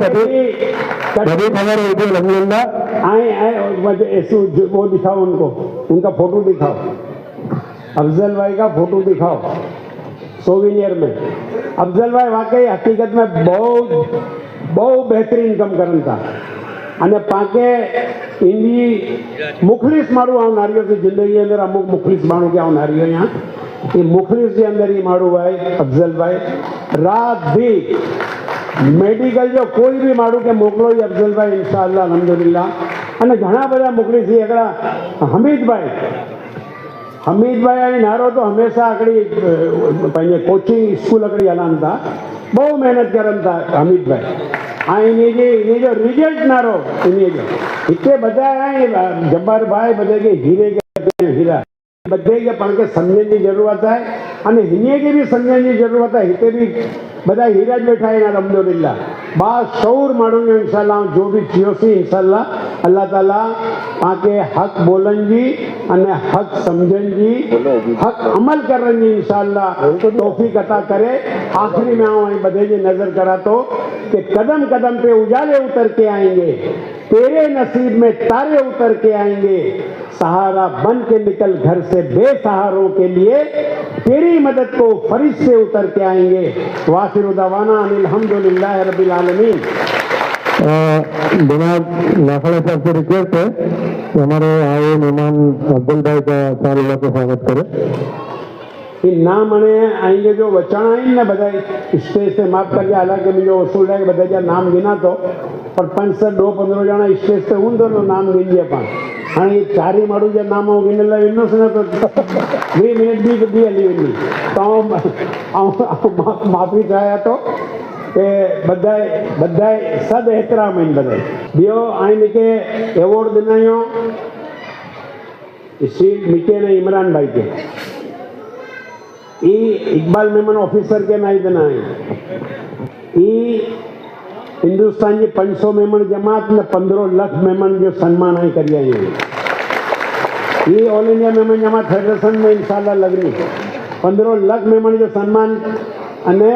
बड़ी खबर हुई थी अल्हम्दुलिल्लाह आए वो दिखाओ उनको उनका फोटो दिखाओ अफजल भाई का फोटो दिखाओ सोविनियर में अफजल भाई वाकई हकीकत में बहुत बेहतरीन कम करन था अने पाके इनकी मुखलिस माण्हू आऊं नारियो की जिंदगी अंदर अमुक मुखलिस माण्हू के आऊं नारियो यहाँ ये मुखलिस के अंदर ही माण्हू भाई अफजल भाई रात दी मेडिकल जो कोई भी माण्हू के मोकलो ही अफजल भाई इंशाअल्लाह अल्हम्दुलिल्लाह अने घणा बधा मोकली थी हिकिड़ा हमीद भाई आई नारो तो हमेशा हिकिड़ी पंहिंजे कोचिंग स्कूल हिकिड़ी हलाइनि था बहुत मेहनत करनि था हमीद भाई इन जो रिजल्ट नारो इन जो हिते बधाए जब्बार भाई बधे के हीरे के हीरा बधे के पाण के समझण की जरूरत है अने हिनीअ के भी समझण की जरूरत है हिते भी बधा हीरा वेठा आहिनि अल्हम्दुलिल्लाह बाशऊर माण्हू इंशाल्लाह जो भी थियोसीं इंशाल्लाह अल्लाह ताला पाके हक़ बोलन जी अने हक़ समझन जी हक़ अमल करन जी इंशाल्लाह तौफीक अता करे आखिरी में आऊं बधे जी नजर करा तो कि कदम कदम पे उजाले उतर के आएंगे तेरे नसीब में तारे उतर के आएंगे सहारा बन के निकल घर से बेसहारों के लिए तेरी मदद को फरिश्ते उतर के आएंगे वाखिर दवाना अल्हम्दुलिल्लाह रब्बिल आलमीन। जनाब लाखड़ा साहब से रिक्वेस्ट है कि हमारे आए मेहमान अब्दुल भाई का सारे लोग स्वागत करें। नाम अने आएंगे जो वचन आइन न बधाई स्टेज से माफ कर दिया हालांकि मुझे वसूल है कि बधाई जा नाम गिना तो पर 5-15 जना स्टेज से हूंदो तो नाम गिनिए पाण हाँ ये चारी माण्हू जा नाम गिनल विनोस न तो 2 मिनट भी हली वेंदी तो माफ़ी चाहियां तो बधाई सद एहतराम आहिनि बधाई ॿियो आहिनि के एवॉर्ड ॾिना आहियूं शील्ड मिके ने इमरान भाई के इकबाल मेमन ऑफिसर के नाई देना है हिंदुस्तान की 500 मेमन जमात ने 15 लाख मेमन जो सम्मान आई करी आई ये ऑल इंडिया मेमन जमात फेडरेशन में इंशाल्लाह लगनी 15 लाख मेमन जो सम्मान अने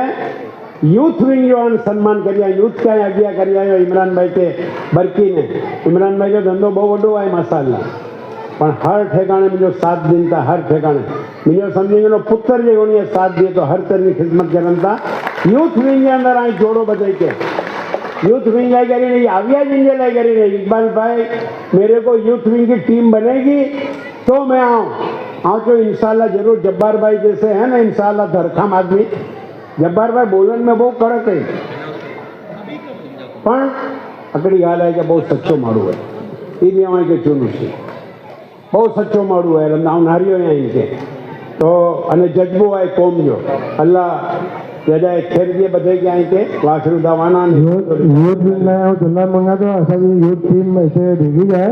यूथ विंग जो सम्मान करी आई यूथ का अॻियां करी आयो इमरान भाई के बरकी ने इमरान भाई जो धंधो बहुत वॾो आहे माशाल्लाह पर हर ठेकाने मुझे साथ दिन था हर ठेकाने मुझे समझेंगे पुत्र जो उन्हें साथ दिए तो हर तरह की खिदमत करन था यूथ विंग के अंदर आई जोड़ो बधाई के यूथ विंग लाई करी नहीं आविया जिनके लाई करी नहीं इकबाल भाई मेरे को यूथ विंग की टीम बनेगी तो मैं आऊँ हाँ जो इंशाल्लाह जरूर जब्बार भाई जैसे है ना इंशाल्लाह धरखाम आदमी जब्बार भाई बोलन में बહુ કડક है પણ અકડી ગાલ है कि बहुत सच्चो माड़ू है ये भी हमारे के चुनू से बहुत सच्चो माड़ू है नारियो है इनके तो अने जज्बो है कौम जो अल्लाह जॾहिं खेर दिए बधे के आई के वासरू दवाना यूथ में दुल्ला मंगा तो असांजी यूथ टीम ऐसे भेजी जाए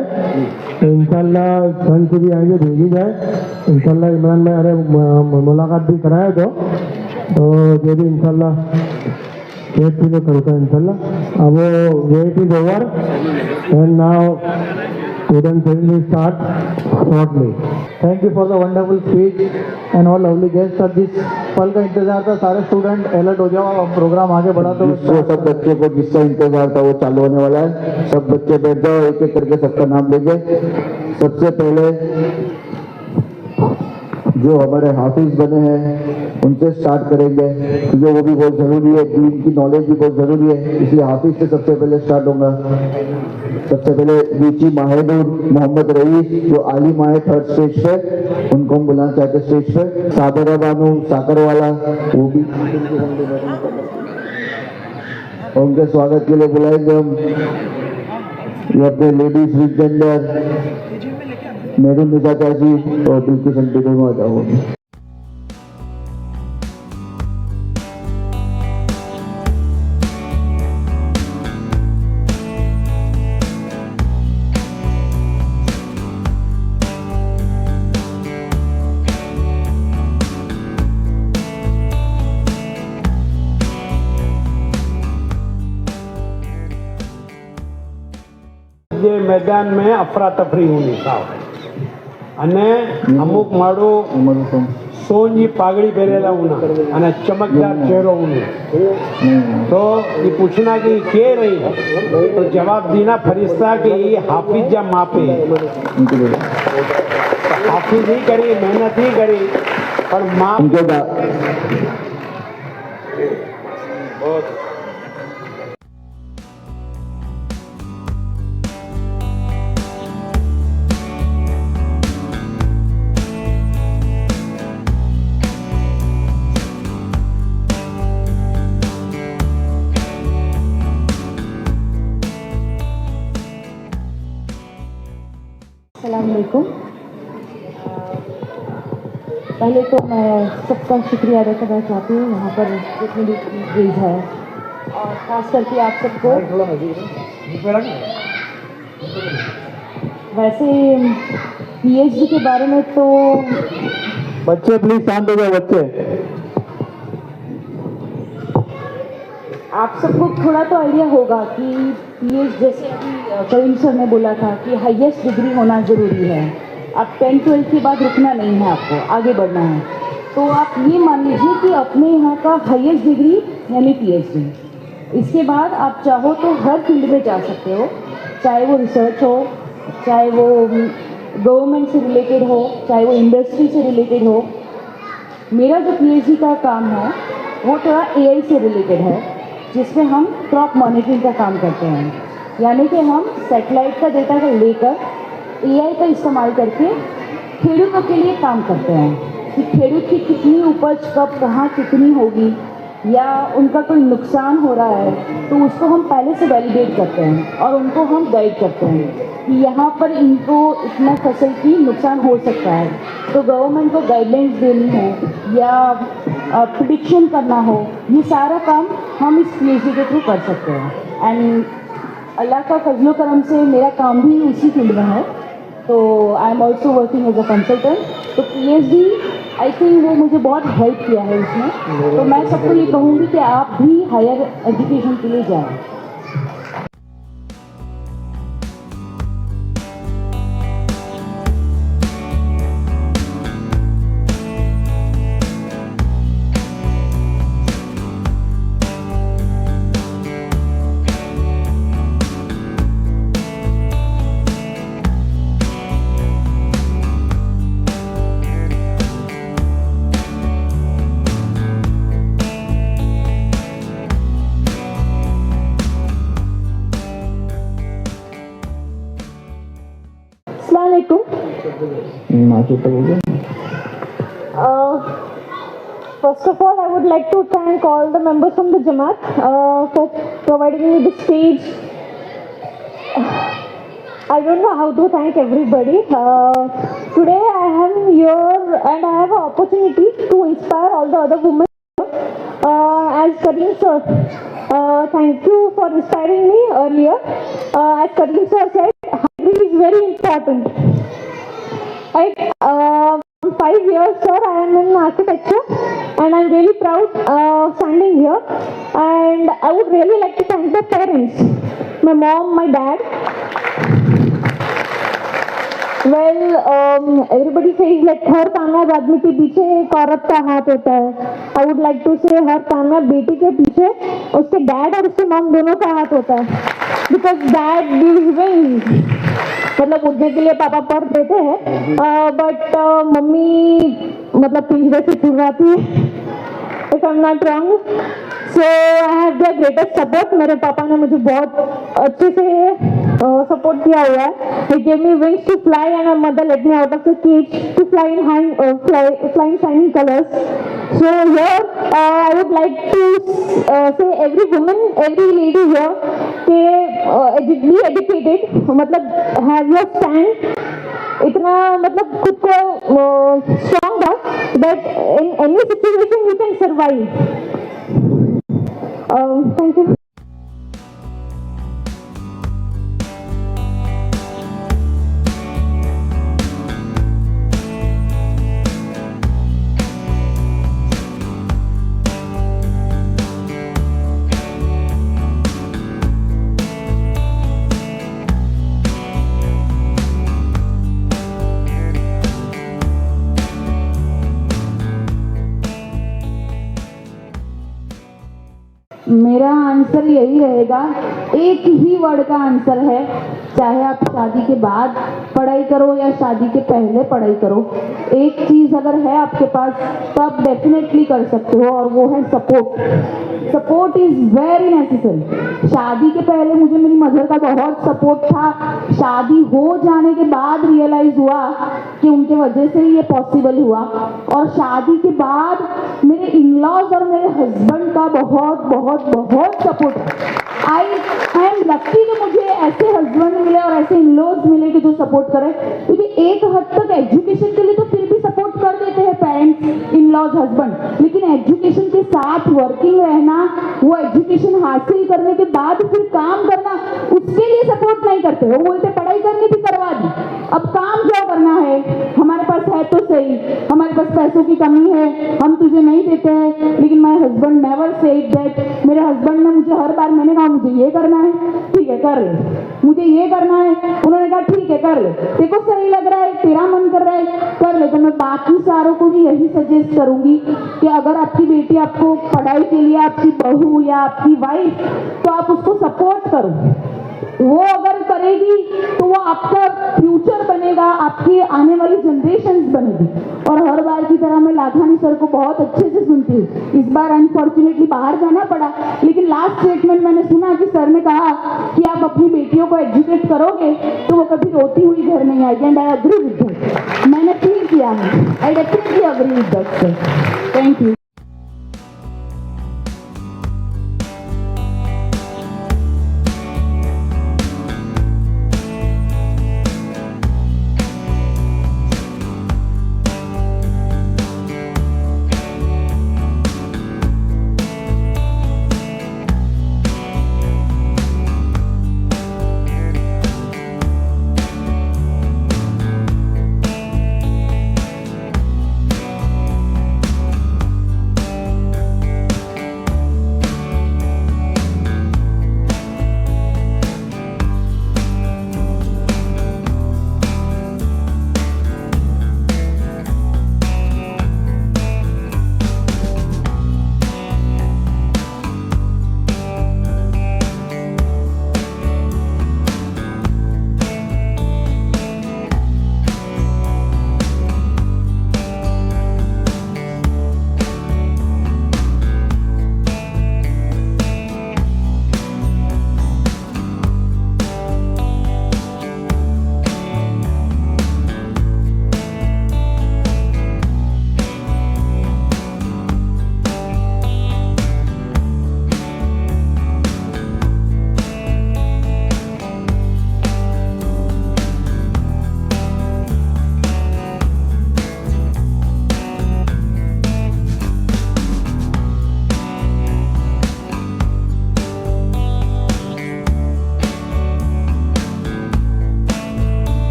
इंशाल्लाह संत भी आएंगे भेजी जाए इंशाल्लाह इमरान भाई अरे मुलाकात भी कराया तो ये भी इंशाल्लाह वेट भी करूँगा इंशाल्लाह अब वो wait is over and now students will start shortly. Thank you for the wonderful speech and all lovely guest. अब जिस पल का इंतजार था सारे स्टूडेंट अलर्ट हो जाओ, अब प्रोग्राम आगे बढ़ा तो सब बच्चे को जिसका इंतजार था वो चालू होने वाला है। सब बच्चे बैठ जाओ, एक एक करके सबका नाम लेंगे। सबसे पहले जो हमारे हाफिज बने हैं उनसे स्टार्ट करेंगे क्योंकि वो भी बहुत ज़रूरी है, दीन की नॉलेज भी बहुत ज़रूरी है, इसलिए हाफिज से सबसे पहले स्टार्ट होगा। सबसे पहले लीची माहिदुर मोहम्मद रईस जो आलिम आए 3rd स्टेज पे, उनको हम बुलाना चाहते स्टेज पे। सादरा बानू साकरवाला वो भी, और उनके स्वागत के लिए बुलाएंगे हम ये अपने लेडीज विद जेंडर मेरून निशा चाची और बिल्कुल संटी को आ जाओ। ये मैदान में अफरा तफरी होनी साहब अने अमुक माड़ो सोनी पागड़ी पहरेला उना अने चमकदार चेहरो उनो तो ये पूछना कि के रही तो जवाब दीना फरिश्ता कि ये हाफिज जा मापे हाफिज ही करी मेहनत ही करी पर माप बहुत अस्सलामुअलैकुम। पहले तो मैं सबका शुक्रिया अदा करना चाहती हूँ यहाँ पर जितनी भी चीज़ है और ख़ास करके आप सबको। वैसे पीएचडी के बारे में तो बच्चे प्लीज शांत हो जाओ बच्चे। आप सबको थोड़ा तो आइडिया होगा कि पीएच जैसे अभी करीम सर ने बोला था कि हाईएस्ट डिग्री होना ज़रूरी है। अब 10-12 के बाद रुकना नहीं है, आपको आगे बढ़ना है। तो आप ये मान लीजिए कि अपने यहाँ का हाईएस्ट डिग्री यानी पीएचडी, इसके बाद आप चाहो तो हर फील्ड में जा सकते हो, चाहे वो रिसर्च हो, चाहे वो गवर्नमेंट से रिलेटेड हो, चाहे वो इंडस्ट्री से रिलेटेड हो। मेरा जो पीएचडी का काम है वो थोड़ा एआई से रिलेटेड है, जिसमें हम क्रॉप मॉनिटरिंग का काम करते हैं। यानी कि हम सैटेलाइट का डेटा को लेकर एआई का इस्तेमाल करके खेडूतों के लिए काम करते हैं कि खेडूत की कितनी उपज कब कहाँ कितनी होगी, या उनका कोई नुकसान हो रहा है तो उसको हम पहले से वैलिडेट करते हैं और उनको हम गाइड करते हैं कि यहाँ पर इनको इतना फसल की नुकसान हो सकता है। तो गवर्नमेंट को गाइडलाइंस देनी हो या प्रिडिक्शन करना हो, ये सारा काम हम इस पीएचडी के थ्रू कर सकते हैं। एंड अल्लाह का फजलो करम से मेरा काम भी उसी फील्ड में है, तो I am also working as a consultant. तो पीएचडी आई थिंक वो मुझे बहुत हेल्प किया है इसमें। तो मैं सबको ये कहूँगी कि आप भी हायर एजुकेशन के लिए जाएं। माँ तो बोलिए। First of all, I would like to thank all the members from the Jamaat for providing me the stage. I don't know how to thank everybody. Today I am here and I have an opportunity to inspire all the other women. As Karim sir, thank you for inspiring me earlier. As Karim sir said, hygiene is very important. Right? 5 years, sir, I am in architecture and I am really proud standing here. And I would really like to thank the parents, my mom, my dad. Well, everybody says like हर कामयाब आदमी के पीछे एक औरत का हाथ होता है. I would like to say हर कामयाब बेटी के पीछे उसके डैड और उसके मॉम दोनों का हाथ होता है. Because dad gives wings. मतलब उड़ने के लिए पापा पर देते हैं, बट मम्मी मतलब पिंजरे से छुड़वाती है. If I'm not wrong, so I have the greatest support. मेरे पापा ने मुझे बहुत अच्छे से सपोर्ट किया हुआ है. He gave me wings to fly and my mother let me out of the cage to fly in flying shiny colors. So here I would like to say every woman, every lady here, be educated. मतलब have your stand. इतना मतलब खुद को strong था that in any situation you can survive. Thank you. मेरा आंसर यही रहेगा, एक ही वर्ड का आंसर है, चाहे आप शादी के बाद पढ़ाई करो या शादी के पहले पढ़ाई करो, एक चीज़ अगर है आपके पास तो आप डेफिनेटली कर सकते हो और वो है support. Support is very necessary. शादी के पहले मुझे मेरी मदर का बहुत सपोर्ट था. शादी हो जाने के बाद रियलाइज़ हुआ कि उनके वजह से ही ये पॉसिबल हुआ. और शादी के बाद मेरे इन-लॉज और मेरे हस्बैंड का बहुत बहुत बहुत सपोर्ट है. आई एम लकी कि मुझे ऐसे हस्बैंड मिले और ऐसे इन-लॉज मिले कि जो सपोर्ट करें. क्योंकि एक हद तक एजुकेशन के लिए तो फिर भी सपोर्ट कर देते हैं पेरेंट्स, इन-लॉज, हस्बैंड, लेकिन एजुकेशन के साथ वर्किंग रहना, वो एजुकेशन हासिल करने के बाद फिर काम करना, उसके लिए सपोर्ट नहीं करते. वो बोलते पढ़ाई करनी थी करवा दी, अब काम क्या करना है, हमारे पास है तो सही, हमारे पास पैसों की कमी है, हम तुझे नहीं देते हैं. लेकिन my husband never said that. मेरे हस्बैंड ने मुझे हर बार, मैंने कहा मुझे ये करना है, ठीक है कर ले, मुझे ये करना है, उन्होंने कहा ठीक है कर ले, देखो सही लग रहा है, तेरा मन कर रहा है कर ले. तो मैं बाकी सारों को भी यही सजेस्ट करूंगी कि अगर आपकी बेटी आपको पढ़ाई के लिए, आपकी बहू या आपकी वाइफ, तो आप उसको सपोर्ट करो. वो अगर करेगी तो वो आपका फ्यूचर बनेगा, आपकी आने वाली जनरेशंस बनेगी. और हर बार की तरह मैं लाखानी सर को बहुत अच्छे से सुनती हूँ. इस बार अनफॉर्चुनेटली बाहर जाना पड़ा, लेकिन लास्ट स्टेटमेंट मैंने सुना कि सर ने कहा कि आप अपनी बेटियों को एजुकेट करोगे तो वो कभी रोती हुई घर नहीं आएगी. And I agree with that. मैंने फील किया है. I definitely agree with that sir. Thank you.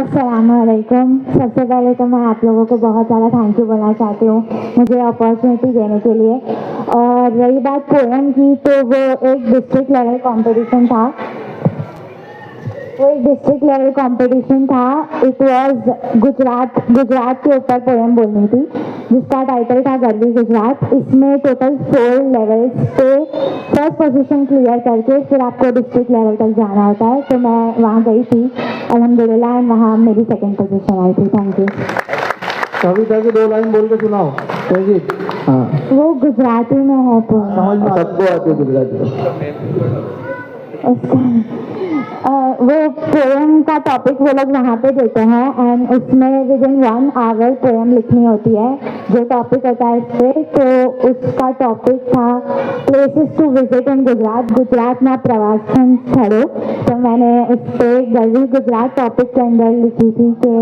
अस्सलामुअलैकुम। सबसे पहले तो मैं आप लोगों को बहुत ज़्यादा थैंक यू बोलना चाहती हूँ मुझे अपॉर्चुनिटी देने के लिए। और रही बात पोएम की, तो वो एक डिस्ट्रिक्ट लेवल कंपटीशन था। इट वाज गुजरात के ऊपर पोएम बोलनी थी, जिसका टाइटल था गर्वी गुजरात। इसमें टोटल 4 लेवल्स पे फर्स्ट पोजीशन क्लियर करके फिर आपको डिस्ट्रिक्ट लेवल तक जाना होता है। तो मैं वहाँ गई थी अल्हम्दुलिल्लाह, एंड वहाँ मेरी सेकंड पोजीशन आई थी। Thank you. कविता की 2 लाइन बोल के सुनाओ जी। हाँ, वो गुजराती में है पोएम। समझ में सबको आती है गुजराती। वो पोएम का टॉपिक वो लोग वहाँ पे देते हैं, एंड उसमें विद इन 1 आवर पोएम लिखनी होती है। जो टॉपिक होता है इस पे, तो उसका टॉपिक था places to visit in Gujarat में प्रवासन स्थलों। तो मैंने उस पर गर्वी गुजरात टॉपिक के अंदर लिखी थी कि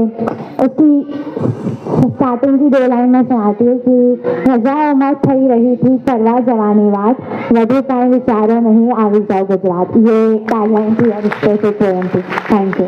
उसकी स्टार्टिंग की 2 लाइन में सुनाती है कि रजा उमर थई रही थी परवा जवानी बात, वधु पाए विचारो नहीं आवी जाओ गुजरात। ये टैगलाइन थी और इस पे पोएम थी। Thank you.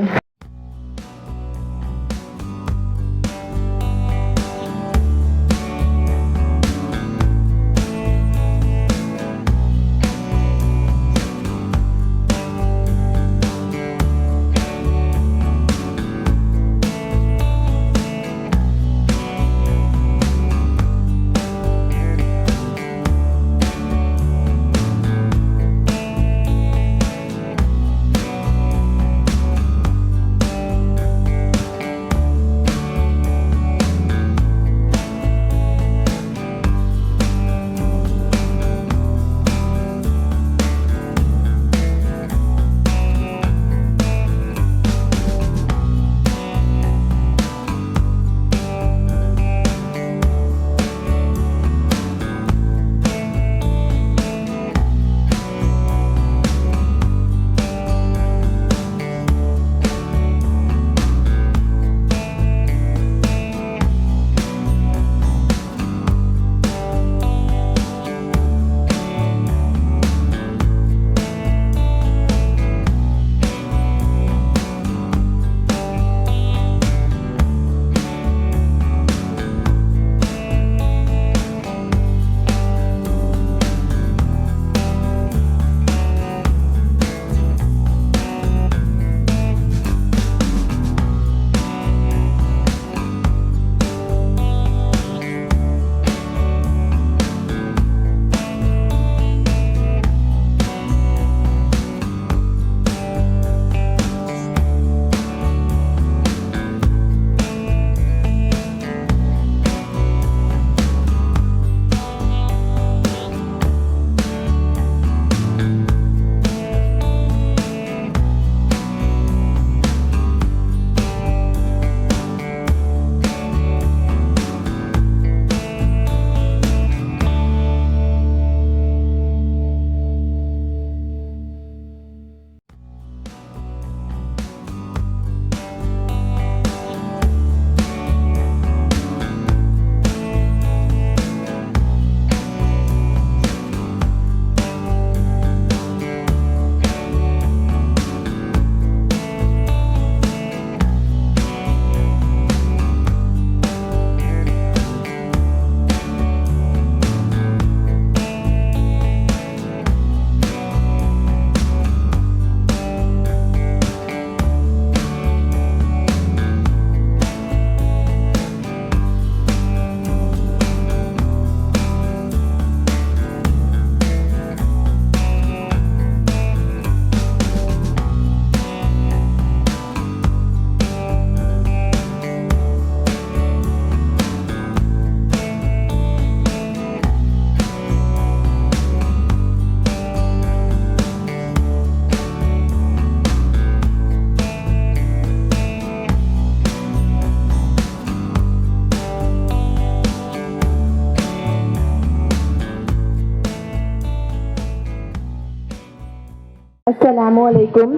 अस्सलामुअलैकुम।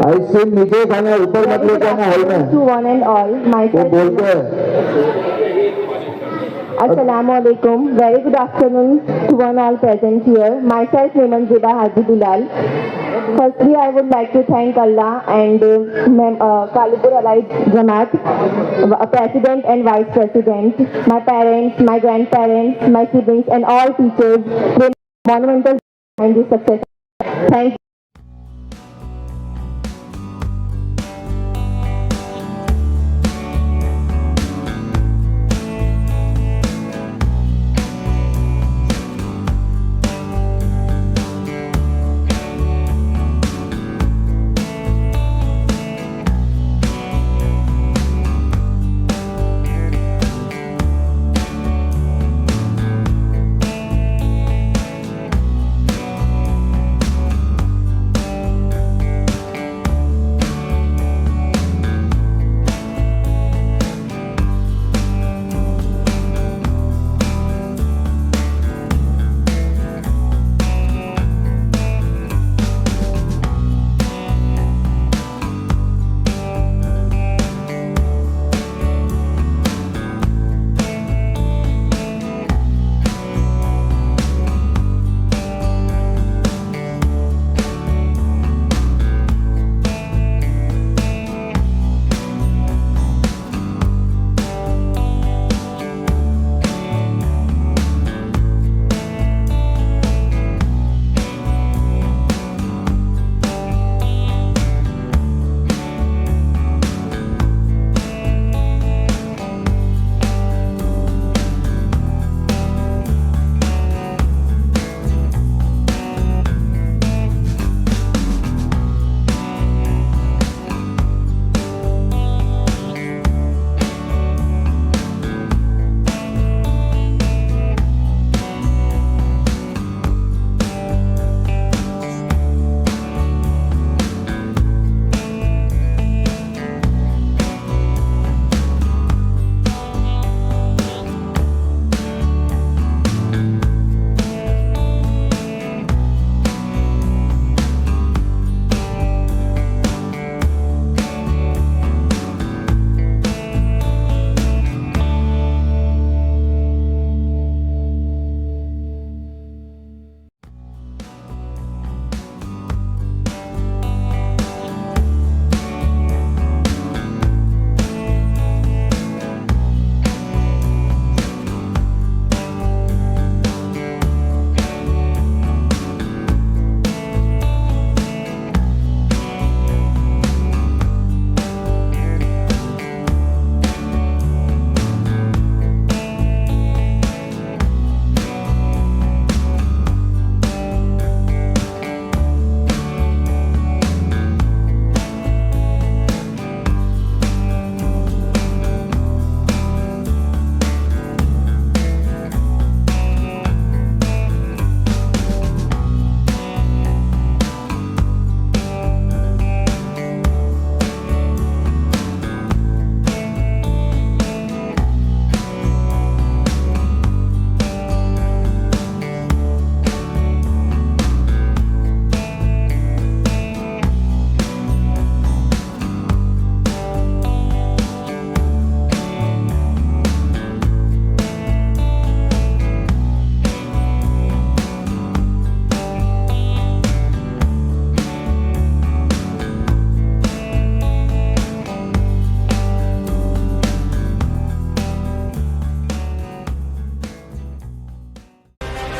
ऐसे नीचे खाना ऊपर मत ले जाना हॉल में। To one and all, वो myself बोलते हैं Assalamualaikum. Very good afternoon to one all present here. Myself Neman Zeba Haji Bilal. Firstly, I would like to thank Allah and Kalipur Allied Jamaat, President and Vice President, my parents, my grandparents, my siblings and all teachers. They monumental behind this success. Thank you.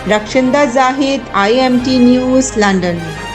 Rakshinda Zahid, IMT news, London.